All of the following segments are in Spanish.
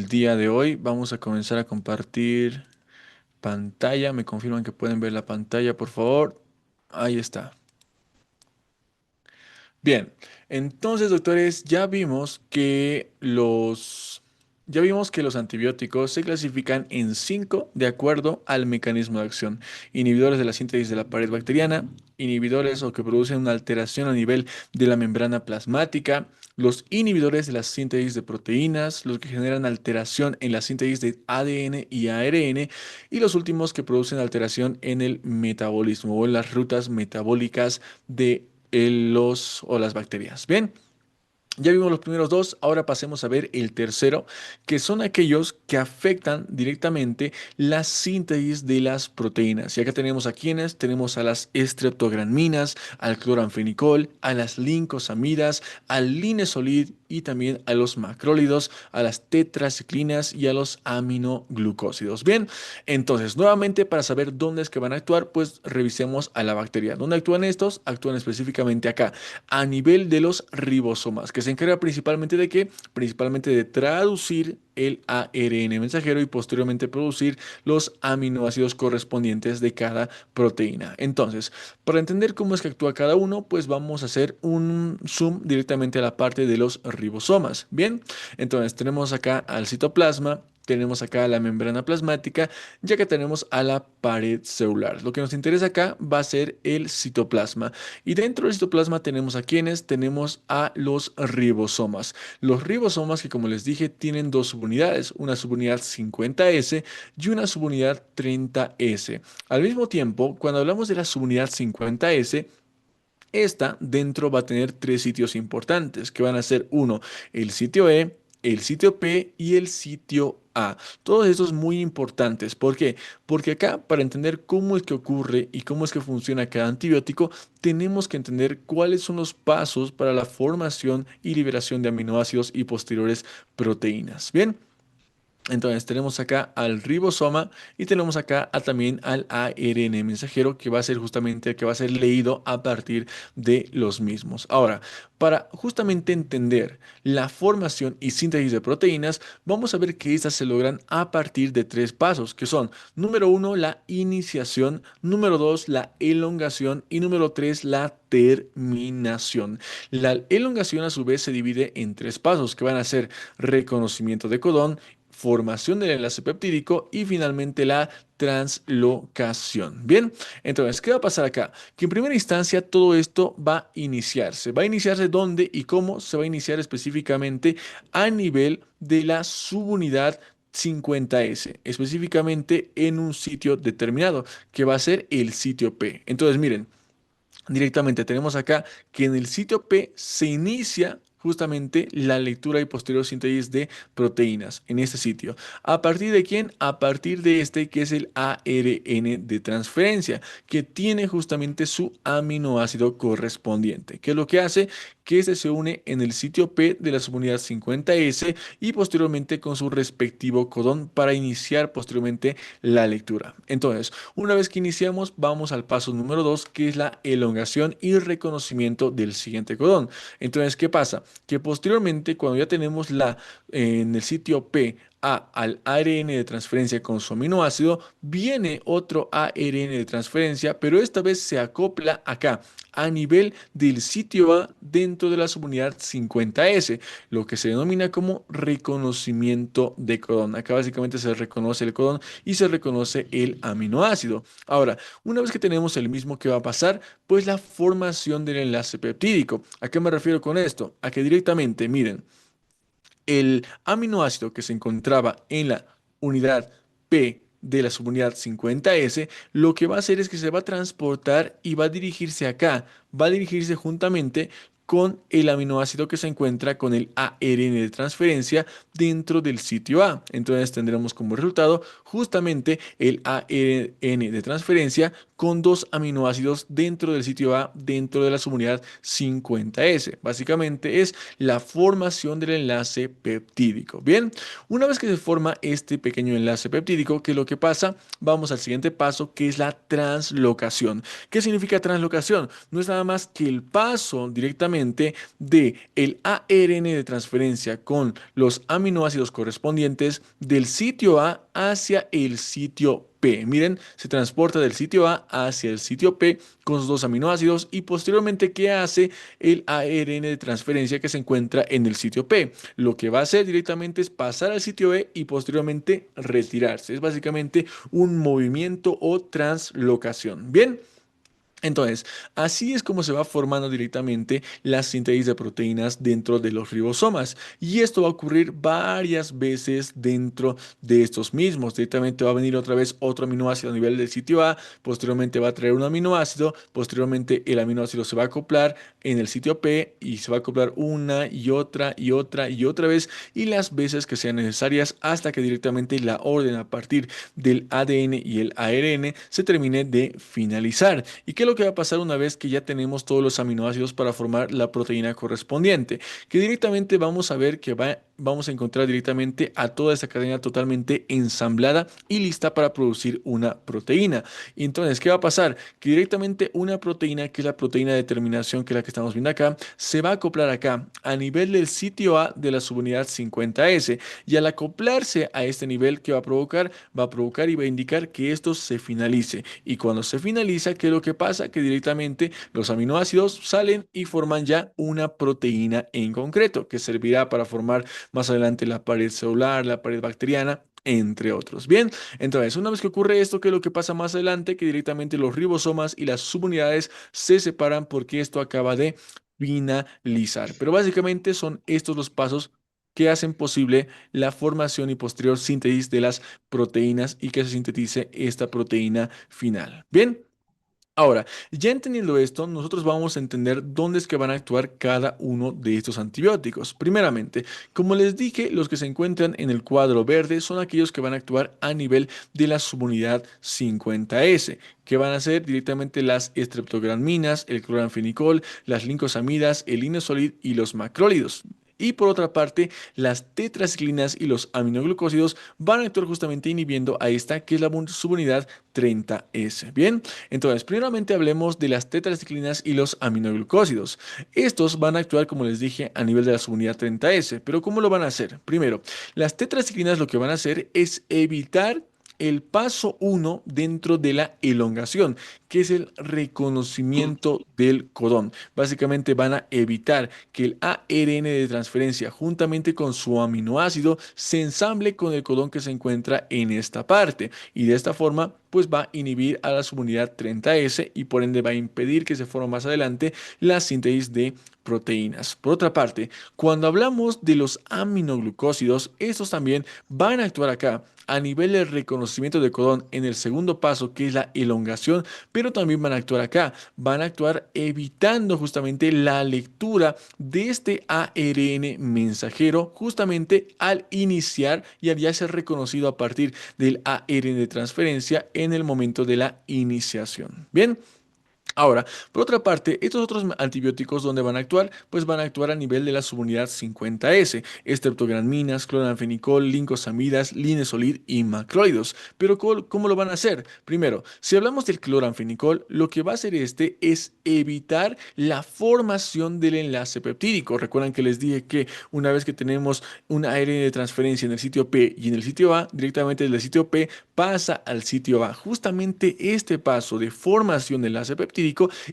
El día de hoy vamos a comenzar a compartir pantalla. Me confirman que pueden ver la pantalla, por favor. Ahí está. Bien, entonces, doctores, ya vimos que los antibióticos se clasifican en cinco de acuerdo al mecanismo de acción. Inhibidores de la síntesis de la pared bacteriana, inhibidores o que producen una alteración a nivel de la membrana plasmática, los inhibidores de la síntesis de proteínas, los que generan alteración en la síntesis de ADN y ARN, y los últimos que producen alteración en el metabolismo o en las rutas metabólicas de los o las bacterias. Bien, ya vimos los primeros dos, ahora pasemos a ver el tercero, que son aquellos que afectan directamente la síntesis de las proteínas. Y acá tenemos a quienes, tenemos a las estreptogranminas, al cloranfenicol, a las lincosamidas, al linesolid y también a los macrólidos, a las tetraciclinas y a los aminoglucósidos. Bien, entonces nuevamente para saber dónde es que van a actuar, pues revisemos a la bacteria. ¿Dónde actúan estos? Actúan específicamente acá a nivel de los ribosomas, que se encarga principalmente de qué? Principalmente de traducir el ARN mensajero y posteriormente producir los aminoácidos correspondientes de cada proteína. Entonces, para entender cómo es que actúa cada uno, pues vamos a hacer un zoom directamente a la parte de los ribosomas. Bien, entonces tenemos acá al citoplasma. Tenemos acá la membrana plasmática, ya que tenemos a la pared celular. Lo que nos interesa acá va a ser el citoplasma. Y dentro del citoplasma tenemos a quienes, tenemos a los ribosomas. Los ribosomas que como les dije tienen dos subunidades, una subunidad 50S y una subunidad 30S. Al mismo tiempo, cuando hablamos de la subunidad 50S, esta dentro va a tener tres sitios importantes, que van a ser uno, el sitio E, el sitio P y el sitio A. Todos estos muy importantes. ¿Por qué? Porque acá, para entender cómo es que ocurre y cómo es que funciona cada antibiótico, tenemos que entender cuáles son los pasos para la formación y liberación de aminoácidos y posteriores proteínas. Bien. Entonces tenemos acá al ribosoma y tenemos acá también al ARN mensajero que va a ser justamente el que va a ser leído a partir de los mismos. Ahora, para justamente entender la formación y síntesis de proteínas, vamos a ver que estas se logran a partir de tres pasos, que son, número uno, la iniciación, número dos, la elongación y número tres, la terminación. La elongación a su vez se divide en tres pasos que van a ser reconocimiento de codón, formación del enlace peptídico y finalmente la translocación. Bien, entonces, ¿qué va a pasar acá? Que en primera instancia todo esto va a iniciarse. ¿Va a iniciarse dónde y cómo? Se va a iniciar específicamente a nivel de la subunidad 50S, específicamente en un sitio determinado, que va a ser el sitio P. Entonces, miren, directamente tenemos acá que en el sitio P se inicia justamente la lectura y posterior síntesis de proteínas en este sitio. ¿A partir de quién? A partir de este que es el ARN de transferencia, que tiene justamente su aminoácido correspondiente. ¿Qué es lo que hace? Que este se une en el sitio P de la subunidad 50S y posteriormente con su respectivo codón para iniciar posteriormente la lectura. Entonces, una vez que iniciamos, vamos al paso número 2, que es la elongación y reconocimiento del siguiente codón. Entonces, ¿qué pasa? Que posteriormente, cuando ya tenemos en el sitio P al ARN de transferencia con su aminoácido, viene otro ARN de transferencia, pero esta vez se acopla acá, a nivel del sitio A dentro de la subunidad 50S, lo que se denomina como reconocimiento de codón. Acá básicamente se reconoce el codón y se reconoce el aminoácido. Ahora, una vez que tenemos el mismo, ¿qué va a pasar? Pues la formación del enlace peptídico. ¿A qué me refiero con esto? A que directamente, miren, el aminoácido que se encontraba en la unidad P de la subunidad 50S, lo que va a hacer es que se va a transportar y va a dirigirse acá, va a dirigirse juntamente con el aminoácido que se encuentra con el ARN de transferencia dentro del sitio A. Entonces tendremos como resultado justamente el ARN de transferencia con dos aminoácidos dentro del sitio A, dentro de la subunidad 50S. Básicamente es la formación del enlace peptídico. Bien, una vez que se forma este pequeño enlace peptídico, ¿qué es lo que pasa? Vamos al siguiente paso, que es la translocación. ¿Qué significa translocación? No es nada más que el paso directamente justamente de el ARN de transferencia con los aminoácidos correspondientes del sitio A hacia el sitio P. Miren, se transporta del sitio A hacia el sitio P con sus dos aminoácidos y posteriormente, ¿qué hace el ARN de transferencia que se encuentra en el sitio P? Lo que va a hacer directamente es pasar al sitio E y posteriormente retirarse. Es básicamente un movimiento o translocación. Bien. Entonces, así es como se va formando directamente la síntesis de proteínas dentro de los ribosomas. Y esto va a ocurrir varias veces dentro de estos mismos. Directamente va a venir otra vez otro aminoácido a nivel del sitio A, posteriormente va a traer un aminoácido, posteriormente el aminoácido se va a acoplar en el sitio P y se va a acoplar una y otra y otra y otra vez y las veces que sean necesarias hasta que directamente la orden a partir del ADN y el ARN se termine de finalizar. ¿Y qué es lo que va a pasar una vez que ya tenemos todos los aminoácidos para formar la proteína correspondiente? Que directamente vamos a ver que vamos a encontrar directamente a toda esta cadena totalmente ensamblada y lista para producir una proteína. Y entonces, ¿qué va a pasar? Que directamente una proteína, que es la proteína de terminación, que es la que estamos viendo acá, se va a acoplar acá a nivel del sitio A de la subunidad 50S. Y al acoplarse a este nivel, ¿qué va a provocar? Va a provocar y va a indicar que esto se finalice. Y cuando se finaliza, ¿qué es lo que pasa? Que directamente los aminoácidos salen y forman ya una proteína en concreto, que servirá para formar más adelante la pared celular, la pared bacteriana, entre otros. Bien, entonces una vez que ocurre esto, ¿qué es lo que pasa más adelante? Que directamente los ribosomas y las subunidades se separan porque esto acaba de finalizar. Pero básicamente son estos los pasos que hacen posible la formación y posterior síntesis de las proteínas y que se sintetice esta proteína final. Bien. Ahora, ya entendiendo esto, nosotros vamos a entender dónde es que van a actuar cada uno de estos antibióticos. Primeramente, como les dije, los que se encuentran en el cuadro verde son aquellos que van a actuar a nivel de la subunidad 50S, que van a ser directamente las estreptogramminas, el cloranfenicol, las lincosamidas, el inosolid y los macrólidos. Y por otra parte, las tetraciclinas y los aminoglucósidos van a actuar justamente inhibiendo a esta que es la subunidad 30S. Bien, entonces, primeramente hablemos de las tetraciclinas y los aminoglucósidos. Estos van a actuar, como les dije, a nivel de la subunidad 30S, pero ¿cómo lo van a hacer? Primero, las tetraciclinas lo que van a hacer es evitar el paso uno dentro de la elongación, que es el reconocimiento del codón. Básicamente van a evitar que el ARN de transferencia juntamente con su aminoácido se ensamble con el codón que se encuentra en esta parte y de esta forma pues va a inhibir a la subunidad 30S y por ende va a impedir que se forme más adelante la síntesis de proteínas. Por otra parte, cuando hablamos de los aminoglucósidos, estos también van a actuar acá a nivel del reconocimiento de codón en el segundo paso, que es la elongación, pero también van a actuar acá, van a actuar evitando justamente la lectura de este ARN mensajero justamente al iniciar y al ya ser reconocido a partir del ARN de transferencia en el momento de la iniciación. Bien. Ahora, por otra parte, estos otros antibióticos donde van a actuar, pues van a actuar a nivel de la subunidad 50S, estreptogramminas, cloranfenicol, lincosamidas, linezolid y macrólidos. Pero ¿cómo lo van a hacer? Primero, si hablamos del cloranfenicol, lo que va a hacer este es evitar la formación del enlace peptídico. Recuerdan que les dije que una vez que tenemos un ARN de transferencia en el sitio P y en el sitio A, directamente desde el sitio P pasa al sitio A. Justamente este paso de formación del enlace peptídico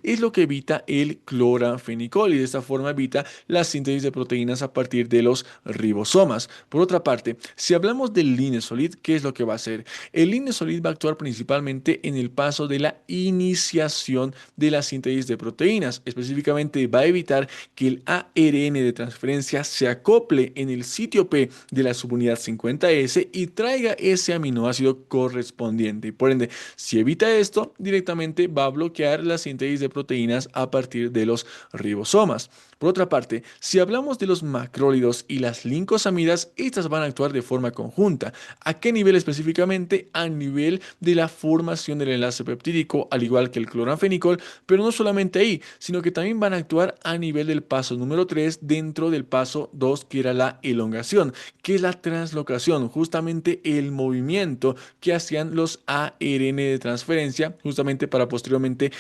es lo que evita el cloranfenicol y de esta forma evita la síntesis de proteínas a partir de los ribosomas. Por otra parte, si hablamos del linezolid, ¿qué es lo que va a hacer? El linezolid va a actuar principalmente en el paso de la iniciación de la síntesis de proteínas. Específicamente va a evitar que el ARN de transferencia se acople en el sitio P de la subunidad 50S y traiga ese aminoácido correspondiente. Y por ende, si evita esto, directamente va a bloquear la síntesis de proteínas a partir de los ribosomas. Por otra parte, si hablamos de los macrólidos y las lincosamidas, estas van a actuar de forma conjunta. ¿A qué nivel específicamente? A nivel de la formación del enlace peptídico, al igual que el cloranfenicol, pero no solamente ahí, sino que también van a actuar a nivel del paso número 3 dentro del paso 2, que era la elongación, que es la translocación, justamente el movimiento que hacían los ARN de transferencia, justamente para posteriormente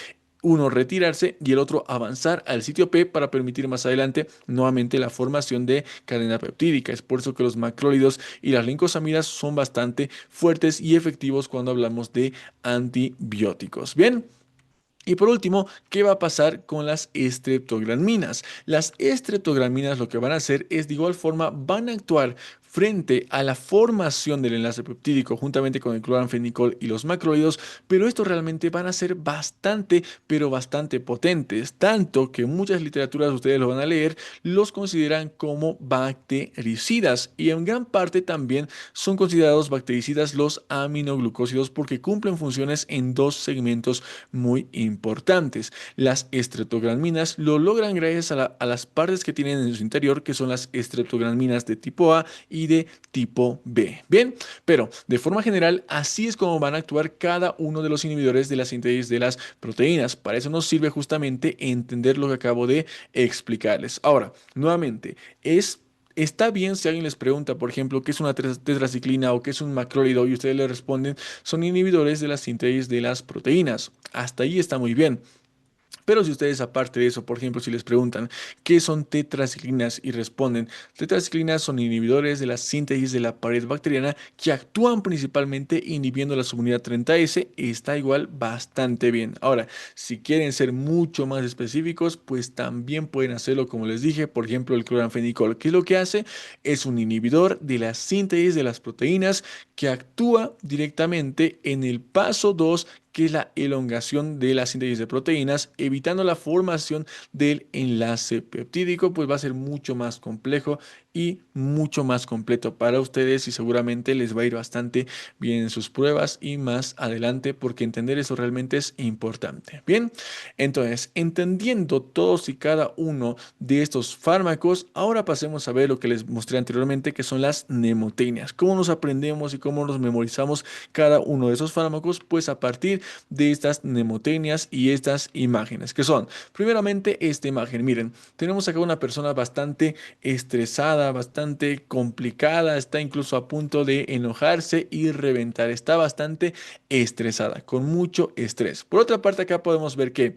uno retirarse y el otro avanzar al sitio P para permitir más adelante nuevamente la formación de cadena peptídica. Es por eso que los macrólidos y las lincosamidas son bastante fuertes y efectivos cuando hablamos de antibióticos. Bien. Y por último, ¿qué va a pasar con las estreptogranminas? Las estreptogranminas lo que van a hacer es de igual forma van a actuar frente a la formación del enlace peptídico juntamente con el cloranfenicol y los macrólidos, pero estos realmente van a ser bastante, pero bastante potentes, tanto que muchas literaturas ustedes lo van a leer, los consideran como bactericidas y en gran parte también son considerados bactericidas los aminoglucósidos porque cumplen funciones en dos segmentos muy importantes. Las estreptogranminas lo logran gracias a las partes que tienen en su interior, que son las estreptogranminas de tipo A y de tipo B. Bien, pero de forma general, así es como van a actuar cada uno de los inhibidores de la síntesis de las proteínas. Para eso nos sirve justamente entender lo que acabo de explicarles. Ahora, nuevamente, está bien si alguien les pregunta, por ejemplo, qué es una tetraciclina o qué es un macrólido y ustedes le responden, son inhibidores de la síntesis de las proteínas. Hasta ahí está muy bien. Pero si ustedes aparte de eso, por ejemplo, si les preguntan qué son tetraciclinas y responden, tetraciclinas son inhibidores de la síntesis de la pared bacteriana que actúan principalmente inhibiendo la subunidad 30S, está igual bastante bien. Ahora, si quieren ser mucho más específicos, pues también pueden hacerlo como les dije, por ejemplo, el cloranfenicol. ¿Qué es lo que hace? Es un inhibidor de la síntesis de las proteínas que actúa directamente en el paso 2 que es la elongación de la síntesis de proteínas, evitando la formación del enlace peptídico, pues va a ser mucho más complejo y mucho más completo para ustedes y seguramente les va a ir bastante bien en sus pruebas y más adelante porque entender eso realmente es importante. Bien, entonces, entendiendo todos y cada uno de estos fármacos, ahora pasemos a ver lo que les mostré anteriormente, que son las mnemotecnias. ¿Cómo nos aprendemos y cómo nos memorizamos cada uno de esos fármacos? Pues a partir de estas mnemotecnias y estas imágenes, que son, primeramente, esta imagen. Miren, tenemos acá una persona bastante estresada, bastante complicada, está incluso a punto de enojarse y reventar, está bastante estresada, con mucho estrés. Por otra parte, acá podemos ver que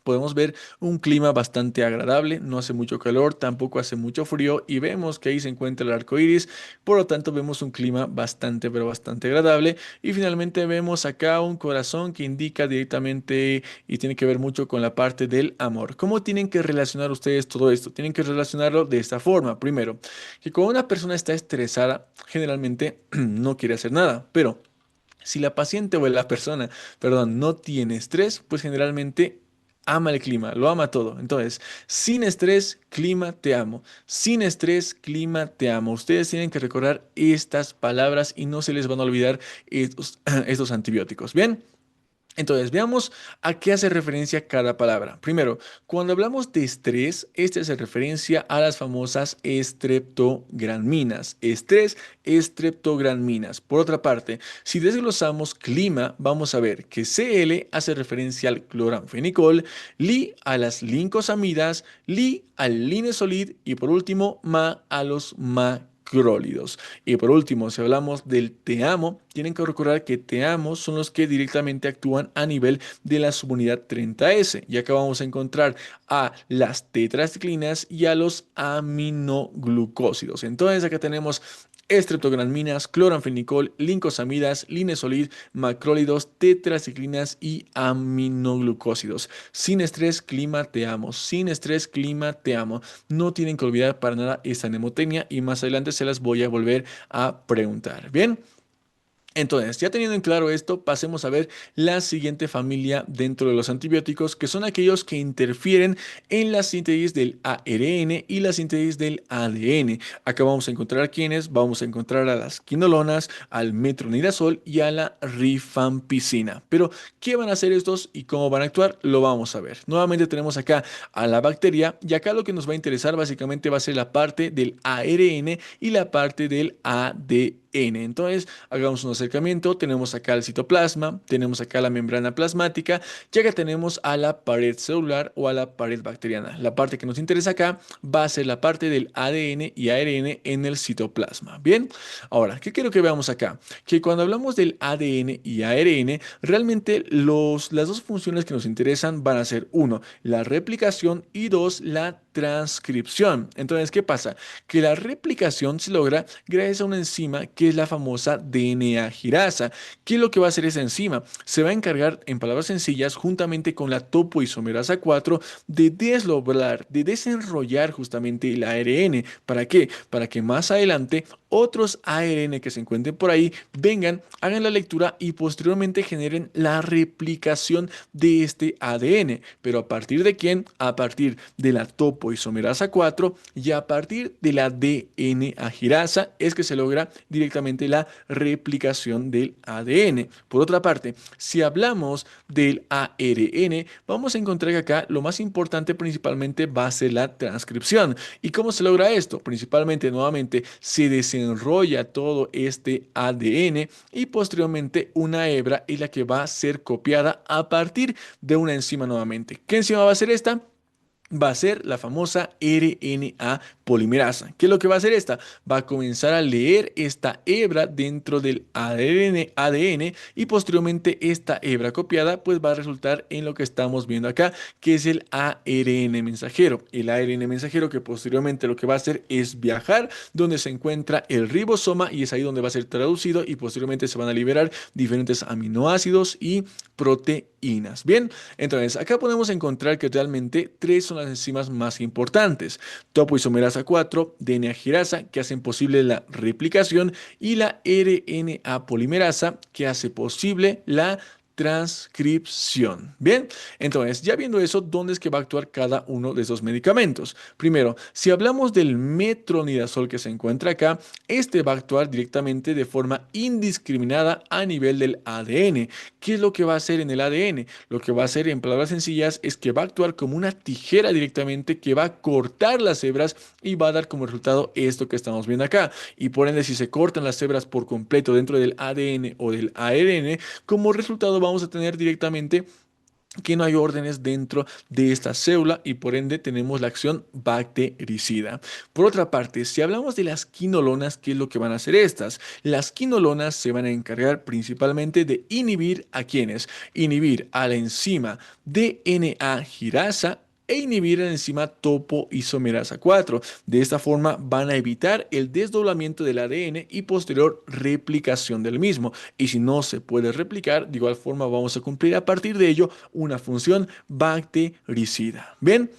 podemos ver un clima bastante agradable, no hace mucho calor, tampoco hace mucho frío y vemos que ahí se encuentra el arco iris, por lo tanto vemos un clima bastante, pero bastante agradable. Y finalmente vemos acá un corazón que indica directamente y tiene que ver mucho con la parte del amor. ¿Cómo tienen que relacionar ustedes todo esto? Tienen que relacionarlo de esta forma. Primero, que cuando una persona está estresada, generalmente no quiere hacer nada, pero si la paciente o la persona, perdón, no tiene estrés, pues generalmente ama el clima, lo ama todo. Entonces, sin estrés, clima, te amo. Sin estrés, clima, te amo. Ustedes tienen que recordar estas palabras y no se les van a olvidar estos antibióticos. Bien. Entonces, veamos a qué hace referencia cada palabra. Primero, cuando hablamos de estrés, este hace referencia a las famosas estreptogranminas. Estrés, estreptogranminas. Por otra parte, si desglosamos clima, vamos a ver que Cl hace referencia al cloranfenicol, Li a las lincosamidas, Li al linesolid y por último, Ma a los macrólidos. Y por último, si hablamos del te amo, tienen que recordar que te amo son los que directamente actúan a nivel de la subunidad 30S. Y acá vamos a encontrar a las tetraciclinas y a los aminoglucósidos. Entonces acá tenemos estreptogranminas, cloranfenicol, lincosamidas, linesolid, macrólidos, tetraciclinas y aminoglucósidos. Sin estrés, clima, te amo. Sin estrés, clima, te amo. No tienen que olvidar para nada esta mnemotecnia y más adelante se las voy a volver a preguntar. Bien. Entonces, ya teniendo en claro esto, pasemos a ver la siguiente familia dentro de los antibióticos, que son aquellos que interfieren en la síntesis del ARN y la síntesis del ADN. Acá vamos a encontrar a quienes, vamos a encontrar a las quinolonas, al metronidazol y a la rifampicina. Pero, ¿qué van a hacer estos y cómo van a actuar? Lo vamos a ver. Nuevamente tenemos acá a la bacteria y acá lo que nos va a interesar básicamente va a ser la parte del ARN y la parte del ADN. ADN. Entonces, hagamos un acercamiento. Tenemos acá el citoplasma, tenemos acá la membrana plasmática, ya que tenemos a la pared celular o a la pared bacteriana. La parte que nos interesa acá va a ser la parte del ADN y ARN en el citoplasma. Bien, ahora, ¿qué quiero que veamos acá? Que cuando hablamos del ADN y ARN, realmente las dos funciones que nos interesan van a ser, uno, la replicación y dos, la transcripción. Entonces, ¿qué pasa? Que la replicación se logra gracias a una enzima que es la famosa DNA girasa. ¿Qué es lo que va a hacer esa enzima? Se va a encargar, en palabras sencillas, juntamente con la topoisomerasa 4, de desdoblar, de desenrollar justamente el ARN. ¿Para qué? Para que más adelante otros ARN que se encuentren por ahí vengan, hagan la lectura y posteriormente generen la replicación de este ADN. ¿Pero a partir de quién? A partir de la topoisomerasa 4 y a partir de la DNA girasa es que se logra directamente la replicación del ADN. Por otra parte, si hablamos del ARN, vamos a encontrar que acá lo más importante principalmente va a ser la transcripción. ¿Y cómo se logra esto? Principalmente, nuevamente, se desenrolla todo este ADN y posteriormente una hebra es la que va a ser copiada a partir de una enzima nuevamente. ¿Qué enzima va a ser esta? Va a ser la famosa RNA polimerasa. ¿Qué es lo que va a hacer esta? Va a comenzar a leer esta hebra dentro del ADN y posteriormente esta hebra copiada pues va a resultar en lo que estamos viendo acá, que es el ARN mensajero. El ARN mensajero que posteriormente lo que va a hacer es viajar donde se encuentra el ribosoma y es ahí donde va a ser traducido y posteriormente se van a liberar diferentes aminoácidos y proteínas. Bien, entonces acá podemos encontrar que realmente tres son las enzimas más importantes: topoisomerasa 4, DNA girasa, que hacen posible la replicación, y la RNA polimerasa, que hace posible la transcripción. Bien, entonces ya viendo eso, ¿dónde es que va a actuar cada uno de esos medicamentos? Primero, si hablamos del metronidazol que se encuentra acá, este va a actuar directamente de forma indiscriminada a nivel del ADN. ¿Qué es lo que va a hacer en el ADN? Lo que va a hacer, en palabras sencillas, es que va a actuar como una tijera directamente que va a cortar las hebras y va a dar como resultado esto que estamos viendo acá. Y por ende, si se cortan las hebras por completo dentro del ADN o del ARN, como resultado vamos a tener directamente que no hay órdenes dentro de esta célula y por ende tenemos la acción bactericida. Por otra parte, si hablamos de las quinolonas, ¿qué es lo que van a hacer estas? Las quinolonas se van a encargar principalmente de inhibir a quienes, inhibir a la enzima DNA girasa e inhibir la enzima topoisomerasa 4. De esta forma van a evitar el desdoblamiento del ADN y posterior replicación del mismo. Y si no se puede replicar, de igual forma vamos a cumplir a partir de ello una función bactericida. Bien.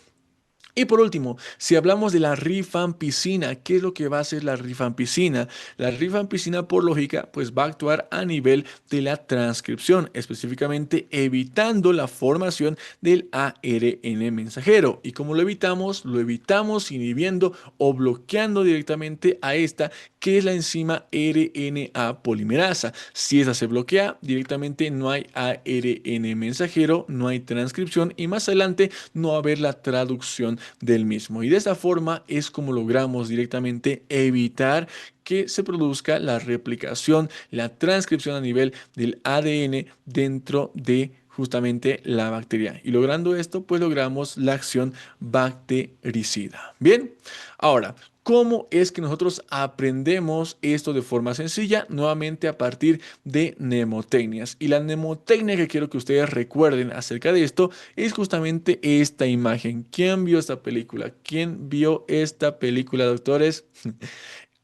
Y por último, si hablamos de la rifampicina, ¿qué es lo que va a hacer la rifampicina? La rifampicina, por lógica, pues va a actuar a nivel de la transcripción, específicamente evitando la formación del ARN mensajero. ¿Y cómo lo evitamos? Lo evitamos inhibiendo o bloqueando directamente a esta, que es la enzima RNA polimerasa. Si esa se bloquea, directamente no hay ARN mensajero, no hay transcripción y más adelante no va a haber la traducción del mismo. Y de esta forma es como logramos directamente evitar que se produzca la replicación, la transcripción a nivel del ADN dentro de justamente la bacteria. Y logrando esto, pues logramos la acción bactericida. Bien, ahora, ¿cómo es que nosotros aprendemos esto de forma sencilla? Nuevamente a partir de mnemotecnias. Y la mnemotecnia que quiero que ustedes recuerden acerca de esto es justamente esta imagen. ¿Quién vio esta película? ¿Quién vio esta película, doctores?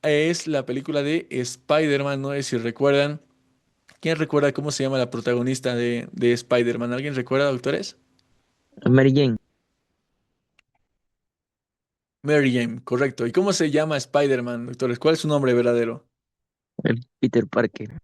Es la película de Spider-Man, no sé si recuerdan. ¿Quién recuerda cómo se llama la protagonista de Spider-Man? ¿Alguien recuerda, doctores? Mary Jane, Mary Jane, correcto. ¿Y cómo se llama Spider-Man, doctores? ¿Cuál es su nombre verdadero? el Peter Parker.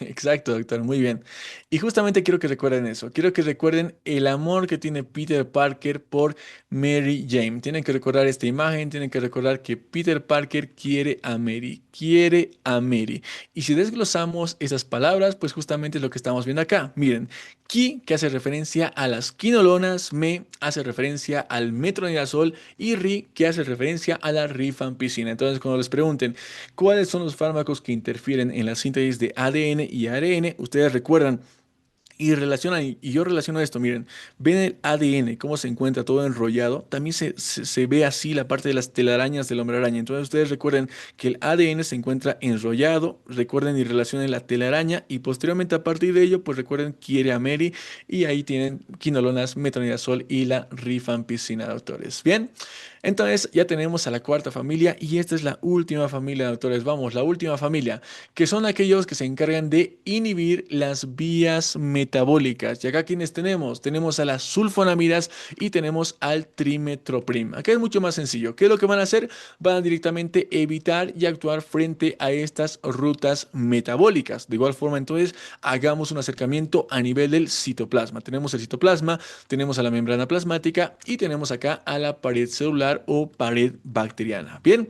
Exacto, doctor, muy bien. Y justamente quiero que recuerden eso. Quiero que recuerden el amor que tiene Peter Parker por Mary Jane. Tienen que recordar esta imagen, tienen que recordar que Peter Parker quiere a Mary, quiere a Mary. Y si desglosamos esas palabras, pues justamente es lo que estamos viendo acá. Miren, ki, que hace referencia a las quinolonas, me hace referencia al metronidazol y ri, que hace referencia a la rifampicina. Entonces, cuando les pregunten, ¿cuáles son los fármacos que interfieren en la síntesis de ADN y ARN? Ustedes recuerdan y relacionan, y yo relaciono esto, miren, ven el ADN, cómo se encuentra todo enrollado, también se ve así la parte de las telarañas del hombre araña. Entonces ustedes recuerden que el ADN se encuentra enrollado, recuerden y relacionen la telaraña, y posteriormente a partir de ello, pues recuerden, quiere a Mary, y ahí tienen quinolonas, metronidazol y la rifampicina, doctores. Bien. Entonces ya tenemos a la cuarta familia y esta es la última familia, doctores. Vamos, la última familia, que son aquellos que se encargan de inhibir las vías metabólicas. Y acá quienes tenemos, tenemos a las sulfonamidas y tenemos al trimetoprim. Acá es mucho más sencillo. ¿Qué es lo que van a hacer? Van a directamente evitar y actuar frente a estas rutas metabólicas. De igual forma, entonces, hagamos un acercamiento a nivel del citoplasma. Tenemos el citoplasma, tenemos a la membrana plasmática y tenemos acá a la pared celular o pared bacteriana. Bien.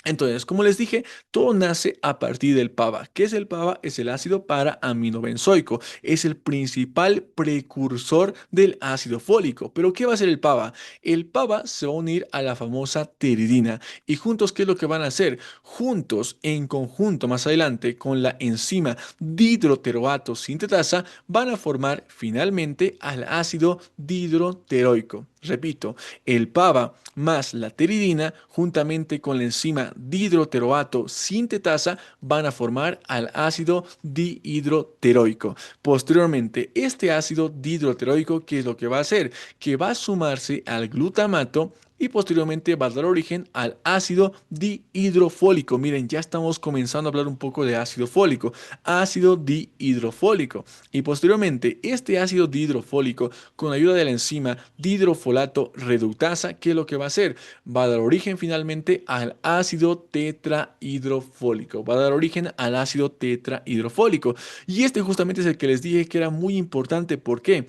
Entonces, como les dije, todo nace a partir del PABA. ¿Qué es el PABA? Es el ácido para aminobenzoico. Es el principal precursor del ácido fólico. ¿Pero qué va a hacer el PABA? El PABA se va a unir a la famosa tiridina. ¿Y juntos qué es lo que van a hacer? Juntos, en conjunto, más adelante, con la enzima dihidroteroato sintetasa, van a formar finalmente al ácido dihidroteroico. Repito, el PABA más la tiridina, juntamente con la enzima dihidroteroato sintetasa, van a formar al ácido dihidroteroico. Posteriormente, este ácido dihidroteroico, ¿qué es lo que va a hacer? Que va a sumarse al glutamato y posteriormente va a dar origen al ácido dihidrofólico. Miren, ya estamos comenzando a hablar un poco de ácido fólico, ácido dihidrofólico. Y posteriormente, este ácido dihidrofólico, con ayuda de la enzima dihidrofolato reductasa, ¿qué es lo que va a hacer? Va a dar origen finalmente al ácido tetrahidrofólico. Va a dar origen al ácido tetrahidrofólico. Y este justamente es el que les dije que era muy importante. ¿Por qué?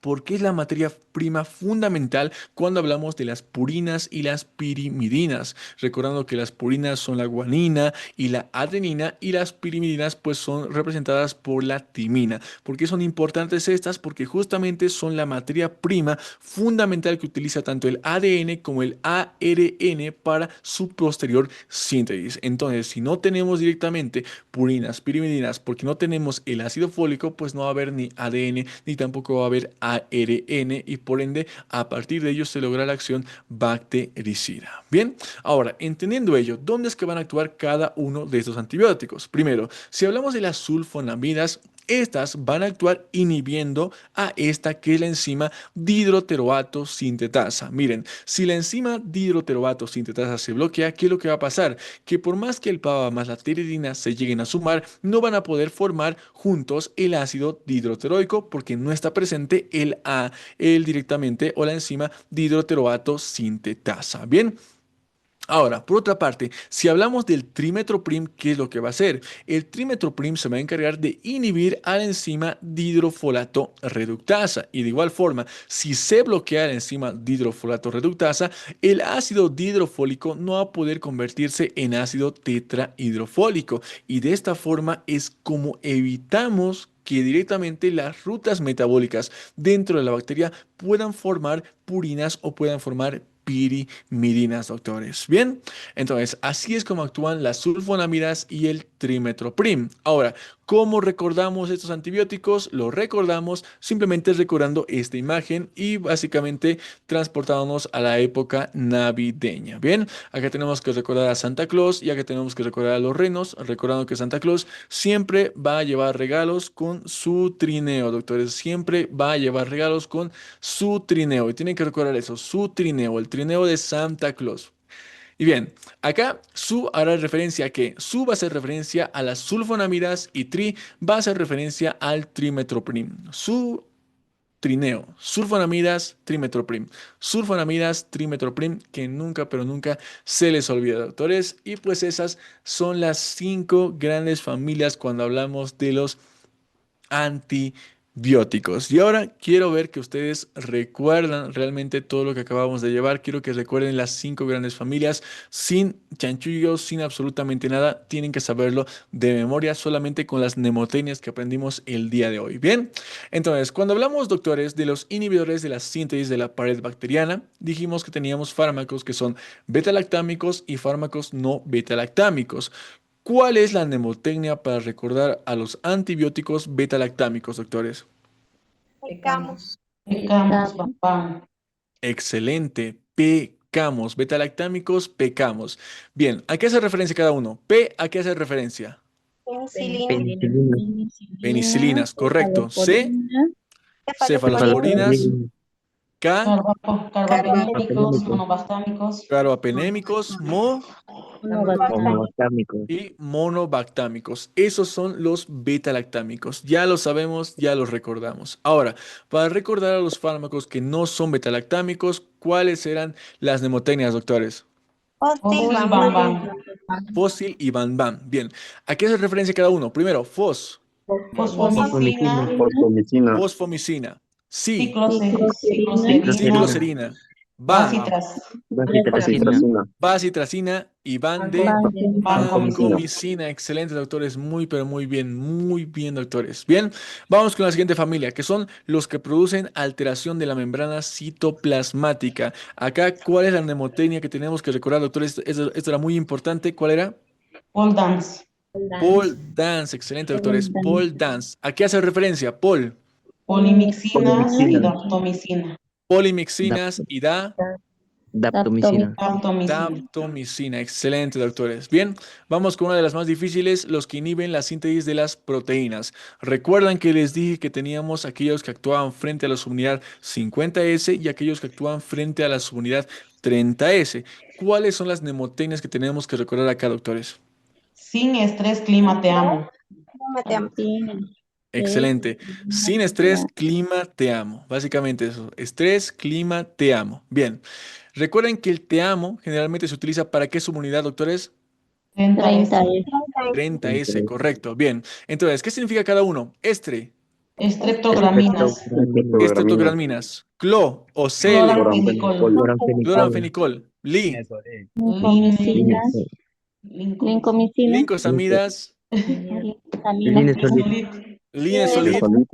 Porque es la materia prima fundamental cuando hablamos de las purinas y las pirimidinas. Recordando que las purinas son la guanina y la adenina y las pirimidinas pues son representadas por la timina. ¿Por qué son importantes estas? Porque justamente son la materia prima fundamental que utiliza tanto el ADN como el ARN para su posterior síntesis. Entonces, si no tenemos directamente purinas, pirimidinas, porque no tenemos el ácido fólico, pues no va a haber ni ADN ni tampoco va a haber ARN y por ende a partir de ello se logra la acción bactericida. Bien, ahora entendiendo ello, ¿dónde es que van a actuar cada uno de estos antibióticos? Primero, si hablamos de las sulfonamidas, estas van a actuar inhibiendo a esta que es la enzima dihidroteroato sintetasa. Miren, si la enzima dihidroteroato sintetasa se bloquea, ¿qué es lo que va a pasar? Que por más que el PABA más la tiridina se lleguen a sumar, no van a poder formar juntos el ácido dihidroteroico porque no está presente el directamente o la enzima dihidroteroato sintetasa. Bien. Ahora, por otra parte, si hablamos del trimetoprim, ¿qué es lo que va a hacer? El trimetoprim se va a encargar de inhibir a la enzima dihidrofolato reductasa. Y de igual forma, si se bloquea la enzima dihidrofolato reductasa, el ácido dihidrofólico no va a poder convertirse en ácido tetrahidrofólico. Y de esta forma es como evitamos que directamente las rutas metabólicas dentro de la bacteria puedan formar purinas o puedan formar pirimidinas, doctores. Bien, entonces así es como actúan las sulfonamidas y el trimetoprim. Ahora, ¿cómo recordamos estos antibióticos? Los recordamos simplemente recordando esta imagen y básicamente transportándonos a la época navideña. Bien, acá tenemos que recordar a Santa Claus y acá tenemos que recordar a los renos, recordando que Santa Claus siempre va a llevar regalos con su trineo, doctores. Siempre va a llevar regalos con su trineo. Y tienen que recordar eso, su trineo, el trineo de Santa Claus. Y bien, acá su hará referencia a que su va a hacer referencia a las sulfonamidas y tri va a hacer referencia al trimetoprim. Su Trineo, sulfonamidas, trimetoprim, sulfonamidas, trimetoprim, que nunca, pero nunca se les olvida, doctores. Y pues esas son las 5 grandes familias cuando hablamos de los antibióticos. Y ahora quiero ver que ustedes recuerdan realmente todo lo que acabamos de llevar. Quiero que recuerden las 5 grandes familias sin chanchullos, sin absolutamente nada. Tienen que saberlo de memoria solamente con las mnemotecnias que aprendimos el día de hoy. Bien, entonces cuando hablamos, doctores, de los inhibidores de la síntesis de la pared bacteriana, dijimos que teníamos fármacos que son beta-lactámicos y fármacos no beta-lactámicos. ¿Cuál es la mnemotecnia para recordar a los antibióticos beta-lactámicos, doctores? Pecamos. Pecamos, papá. Excelente. Pecamos. Beta-lactámicos, pecamos. Bien, ¿a qué hace referencia cada uno? P, ¿a qué hace referencia? Penicilina. Penicilina. Penicilina, Penicilinas, correcto. C, cefalosporina, Cefalosporina. cefalosporinas. Cefalosporina. K, Carbapenémicos, Apolónico. monobastámicos. carbapenémicos. Mo monobalsámico, Homobactámico. y monobactámicos. Esos son los beta-lactámicos. Ya los sabemos, ya los recordamos. Ahora, para recordar a los fármacos que no son beta-lactámicos, ¿cuáles eran las mnemotecnias, doctores? Fósil, Bam, bam, bam. bam. Fósil y Van Bam. Bien, ¿a qué hace referencia cada uno? Primero, fos, Fosfomicina. Fosfomicina. Fosfomicina. fosfomicina. Sí, Cicloserina. Cicloserina. cicloserina. Va, Bacitras. Vacitracina. Bacitracina. vacitracina y van de Vancomicina. vancomicina. Excelente, doctores. Muy, pero muy bien, doctores. Bien, vamos con la siguiente familia, que son los que producen alteración de la membrana citoplasmática. Acá, ¿cuál es la mnemotecnia que tenemos que recordar, doctores? Esto era muy importante. ¿Cuál era? Pole dance. Paul Dance. Excelente, doctores. Paul Dance. ¿A qué hace referencia? Paul. Polimixinas y Polimixinas. daptomicina. Polimixinas Dap- y da. Daptomicina. Daptomicina. Daptomicina, excelente, doctores. Bien, vamos con una de las más difíciles, los que inhiben la síntesis de las proteínas. Recuerdan que les dije que teníamos aquellos que actuaban frente a la subunidad 50S y aquellos que actúan frente a la subunidad 30S. ¿Cuáles son las mnemotecnias que tenemos que recordar acá, doctores? Sin estrés, clima, te amo. Te amo. sin Excelente. Sin estrés, clima, te amo. Básicamente eso. Estrés, clima, te amo. Bien. Recuerden que el te amo generalmente se utiliza para qué subunidad, doctores? 30S. 30 30S, correcto. Bien. Entonces, ¿qué significa cada uno? Estre, Estreptograminas. Estreptograminas. estreptograminas, clo o cel, Cloramfenicol. Chloramphenicol. cloranfenicol, li, lincomicinas, lincomicinas, lincosamidas, lincosaminas, Linesolid. linesolid, Linesolid.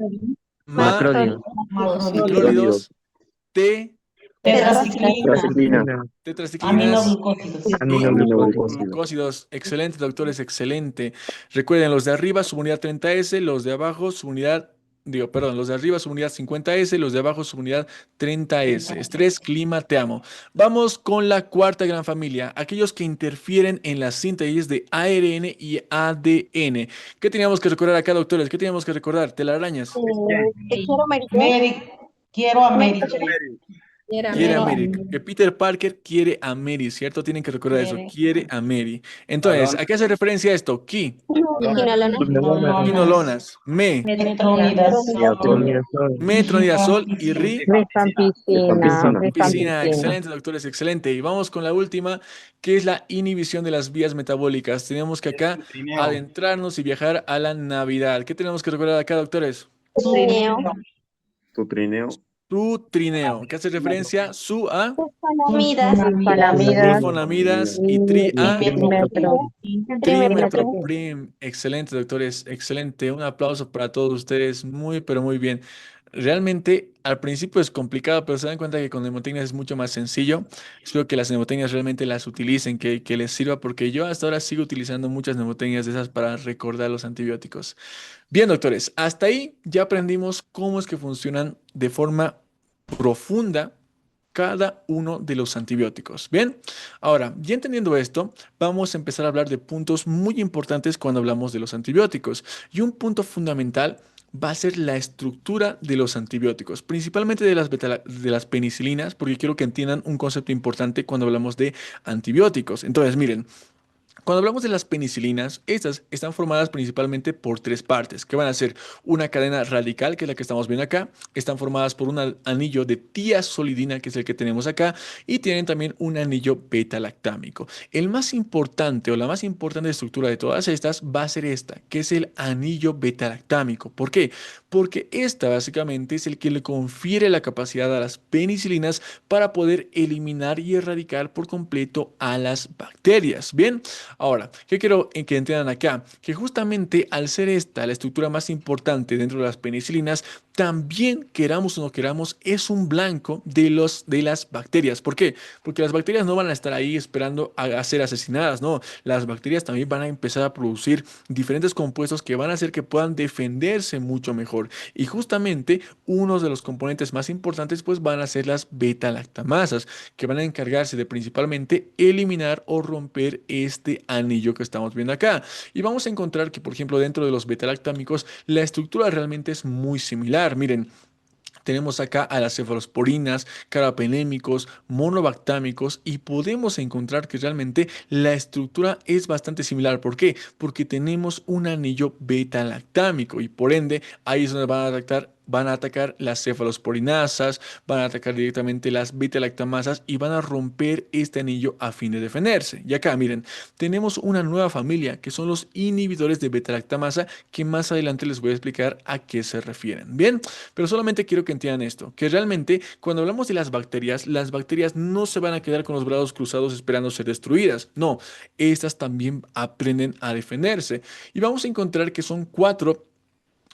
ma, Macrolio. Macrolídeos. macrólidos, te, Tetraciclina. Tetraciclina. tetraciclinas Aminoglucósidos. y Aminoglucósidos. glucósidos. Excelente, doctores, excelente. Recuerden, los de arriba, subunidad 30S, los de abajo, subunidad, digo, perdón, los de arriba, subunidad 50S, los de abajo, subunidad 30S. Estrés, clima, te amo. Vamos con la cuarta gran familia, aquellos que interfieren en la síntesis de ARN y ADN. ¿Qué teníamos que recordar acá, doctores? ¿Qué teníamos que recordar? Telarañas. Te quiero, Mary Jane. Mary. Quiero a Mary Mary Jane. Quiere a Mary. Mary. Que Peter Parker quiere a Mary, ¿cierto? Tienen que recordar eso. Quiere. Quiere a Mary. Entonces, ¿a qué hace referencia esto? Ki, Quinolona. Quinolonas. quinolonas, me, Metronidazol. Metronidazol. metronidazol y ri. Rifampicina. Piscina, excelente, doctores, excelente. Y vamos con la última, que es la inhibición de las vías metabólicas. Tenemos que acá adentrarnos y viajar a la Navidad. ¿Qué tenemos que recordar acá, doctores? Trineo. Tutrineo. Su trineo, que hace referencia su a Sulfonamidas. sulfonamidas y tri a Trimetroprim. trimetoprim. Excelente, doctores, excelente. Un aplauso para todos ustedes. Muy, pero muy bien. Realmente al principio es complicado, pero se dan cuenta que con mnemotecnias es mucho más sencillo. Espero que las mnemotecnias realmente las utilicen, que les sirva, porque yo hasta ahora sigo utilizando muchas mnemotecnias de esas para recordar los antibióticos. Bien, doctores, hasta ahí ya aprendimos cómo es que funcionan de forma profunda cada uno de los antibióticos. Bien, ahora, ya entendiendo esto, vamos a empezar a hablar de puntos muy importantes cuando hablamos de los antibióticos. Y un punto fundamental va a ser la estructura de los antibióticos, principalmente de las penicilinas, porque quiero que entiendan un concepto importante cuando hablamos de antibióticos. Entonces, miren, Cuando hablamos de las penicilinas, estas están formadas principalmente por tres partes, que van a ser una cadena radical, que es la que estamos viendo acá, están formadas por un anillo de tiazolidina, que es el que tenemos acá, y tienen también un anillo beta-lactámico. El más importante o la más importante estructura de todas estas va a ser esta, que es el anillo beta-lactámico. ¿Por qué? Porque esta básicamente es el que le confiere la capacidad a las penicilinas para poder eliminar y erradicar por completo a las bacterias. Bien. Ahora, ¿qué quiero que entiendan acá? Que justamente al ser esta la estructura más importante dentro de las penicilinas, también queramos o no queramos, es un blanco de las bacterias. ¿Por qué? Porque las bacterias no van a estar ahí esperando a ser asesinadas, no. Las bacterias también van a empezar a producir diferentes compuestos que van a hacer que puedan defenderse mucho mejor. Y justamente uno de los componentes más importantes pues van a ser las beta-lactamasas, que van a encargarse de principalmente eliminar o romper este anillo que estamos viendo acá. Y vamos a encontrar que, por ejemplo, dentro de los beta-lactámicos, la estructura realmente es muy similar. Miren, tenemos acá a las cefalosporinas, carapenémicos, monobactámicos y podemos encontrar que realmente la estructura es bastante similar. ¿Por qué? Porque tenemos un anillo beta-lactámico y por ende ahí es donde van a atacar las cefalosporinasas, van a atacar directamente las beta-lactamasas y van a romper este anillo a fin de defenderse. Y acá, miren, tenemos una nueva familia que son los inhibidores de beta-lactamasa que más adelante les voy a explicar a qué se refieren. Bien, pero solamente quiero que entiendan esto, que realmente cuando hablamos de las bacterias no se van a quedar con los brazos cruzados esperando ser destruidas. No, estas también aprenden a defenderse. Y vamos a encontrar que son cuatro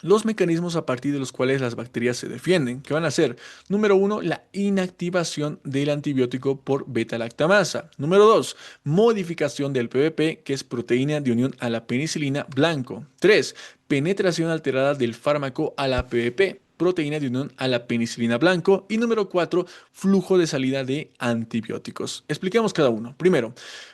los mecanismos a partir de los cuales las bacterias se defienden, que van a ser, número uno, la inactivación del antibiótico por beta-lactamasa. Número dos, modificación del PBP, que es proteína de unión a la penicilina blanco. Tres, penetración alterada del fármaco a la PBP, proteína de unión a la penicilina blanco. Y número 4, flujo de salida de antibióticos. Expliquemos cada uno. Primero,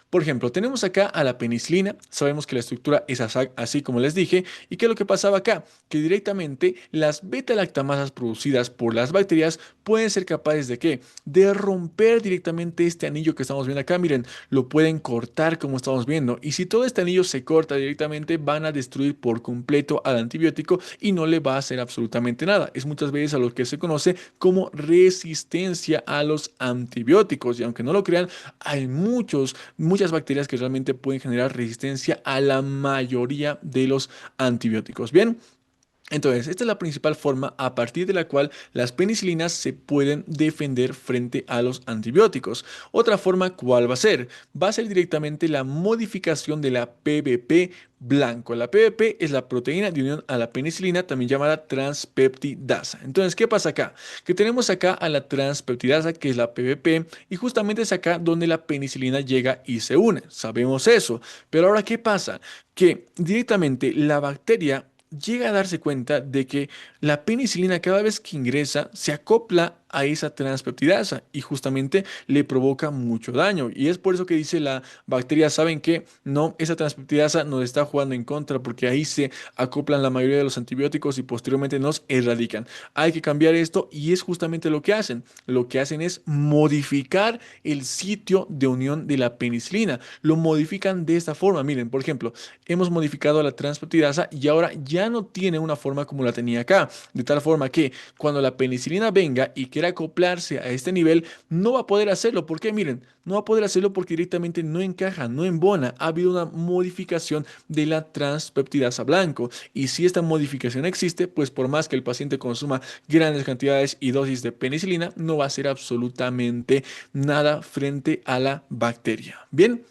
por ejemplo, tenemos acá a la penicilina, sabemos que la estructura es así como les dije, y ¿qué es lo que pasaba acá? Que directamente las beta-lactamasas producidas por las bacterias pueden ser capaces de ¿qué? De romper directamente este anillo que estamos viendo acá, miren, lo pueden cortar como estamos viendo, y si todo este anillo se corta directamente, van a destruir por completo al antibiótico y no le va a hacer absolutamente nada. Es muchas veces a lo que se conoce como resistencia a los antibióticos, y aunque no lo crean, hay muchas bacterias que realmente pueden generar resistencia a la mayoría de los antibióticos. Bien. Entonces, esta es la principal forma a partir de la cual las penicilinas se pueden defender frente a los antibióticos. Otra forma, ¿cuál va a ser? Va a ser directamente la modificación de la PBP blanco. La PBP es la proteína de unión a la penicilina, también llamada transpeptidasa. Entonces, ¿qué pasa acá? Que tenemos acá a la transpeptidasa, que es la PBP, y justamente es acá donde la penicilina llega y se une. Sabemos eso. Pero ahora, ¿qué pasa? Que directamente la bacteria llega a darse cuenta de que la penicilina cada vez que ingresa se acopla a esa transpeptidasa y justamente le provoca mucho daño. Y es por eso que dice la bacteria, ¿saben qué? No, esa transpeptidasa nos está jugando en contra porque ahí se acoplan la mayoría de los antibióticos y posteriormente nos erradican. Hay que cambiar esto y es justamente lo que hacen. Lo que hacen es modificar el sitio de unión de la penicilina. Lo modifican de esta forma. Miren, por ejemplo, hemos modificado a la transpeptidasa y ahora ya no tiene una forma como la tenía acá. De tal forma que cuando la penicilina venga y quiera acoplarse a este nivel, no va a poder hacerlo. ¿Por qué? Miren, no va a poder hacerlo porque directamente no encaja, no embona. Ha habido una modificación de la transpeptidasa blanco. Y si esta modificación existe, pues por más que el paciente consuma grandes cantidades y dosis de penicilina, no va a hacer absolutamente nada frente a la bacteria. Bien.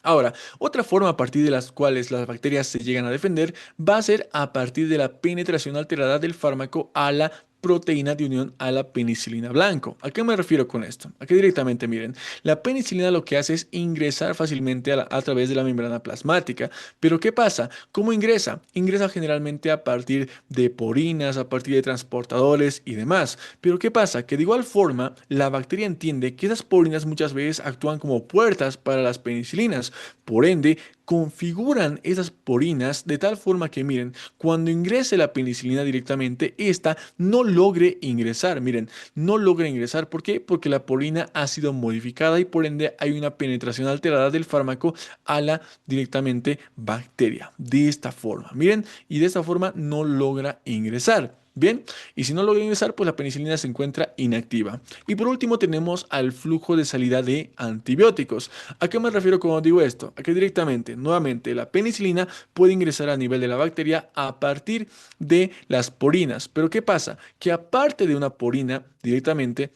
Ahora, otra forma a partir de las cuales las bacterias se llegan a defender va a ser a partir de la penetración alterada del fármaco a la proteína de unión a la penicilina blanco. ¿A qué me refiero con esto? Aquí directamente miren, la penicilina lo que hace es ingresar fácilmente a través de la membrana plasmática. Pero ¿qué pasa? ¿Cómo ingresa? Ingresa generalmente a partir de porinas, a partir de transportadores y demás. Pero ¿qué pasa? Que de igual forma la bacteria entiende que esas porinas muchas veces actúan como puertas para las penicilinas. Por ende, configuran esas porinas de tal forma que, miren, cuando ingrese la penicilina directamente, esta no logre ingresar. Miren, no logra ingresar. ¿Por qué? Porque la porina ha sido modificada y por ende hay una penetración alterada del fármaco a la directamente bacteria. De esta forma, miren, y de esta forma no logra ingresar. Bien, y si no logra ingresar, pues la penicilina se encuentra inactiva. Y por último tenemos al flujo de salida de antibióticos. ¿A qué me refiero cuando digo esto? A que directamente, nuevamente, la penicilina puede ingresar a nivel de la bacteria a partir de las porinas. Pero ¿qué pasa? Que aparte de una porina directamente,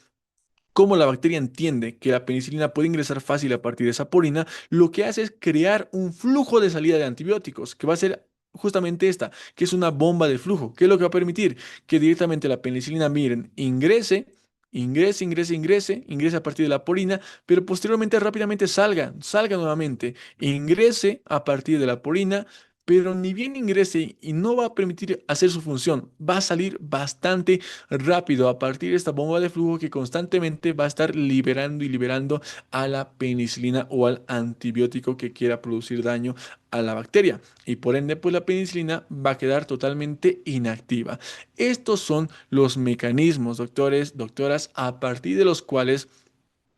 como la bacteria entiende que la penicilina puede ingresar fácil a partir de esa porina, lo que hace es crear un flujo de salida de antibióticos, que va a ser justamente esta, que es una bomba de flujo, que es lo que va a permitir que directamente la penicilina, miren, ingrese a partir de la porina, pero posteriormente rápidamente salga nuevamente, ingrese a partir de la porina, pero ni bien ingrese y no va a permitir hacer su función, va a salir bastante rápido a partir de esta bomba de flujo que constantemente va a estar liberando y liberando a la penicilina o al antibiótico que quiera producir daño a la bacteria. Y por ende, pues la penicilina va a quedar totalmente inactiva. Estos son los mecanismos, doctores, doctoras, a partir de los cuales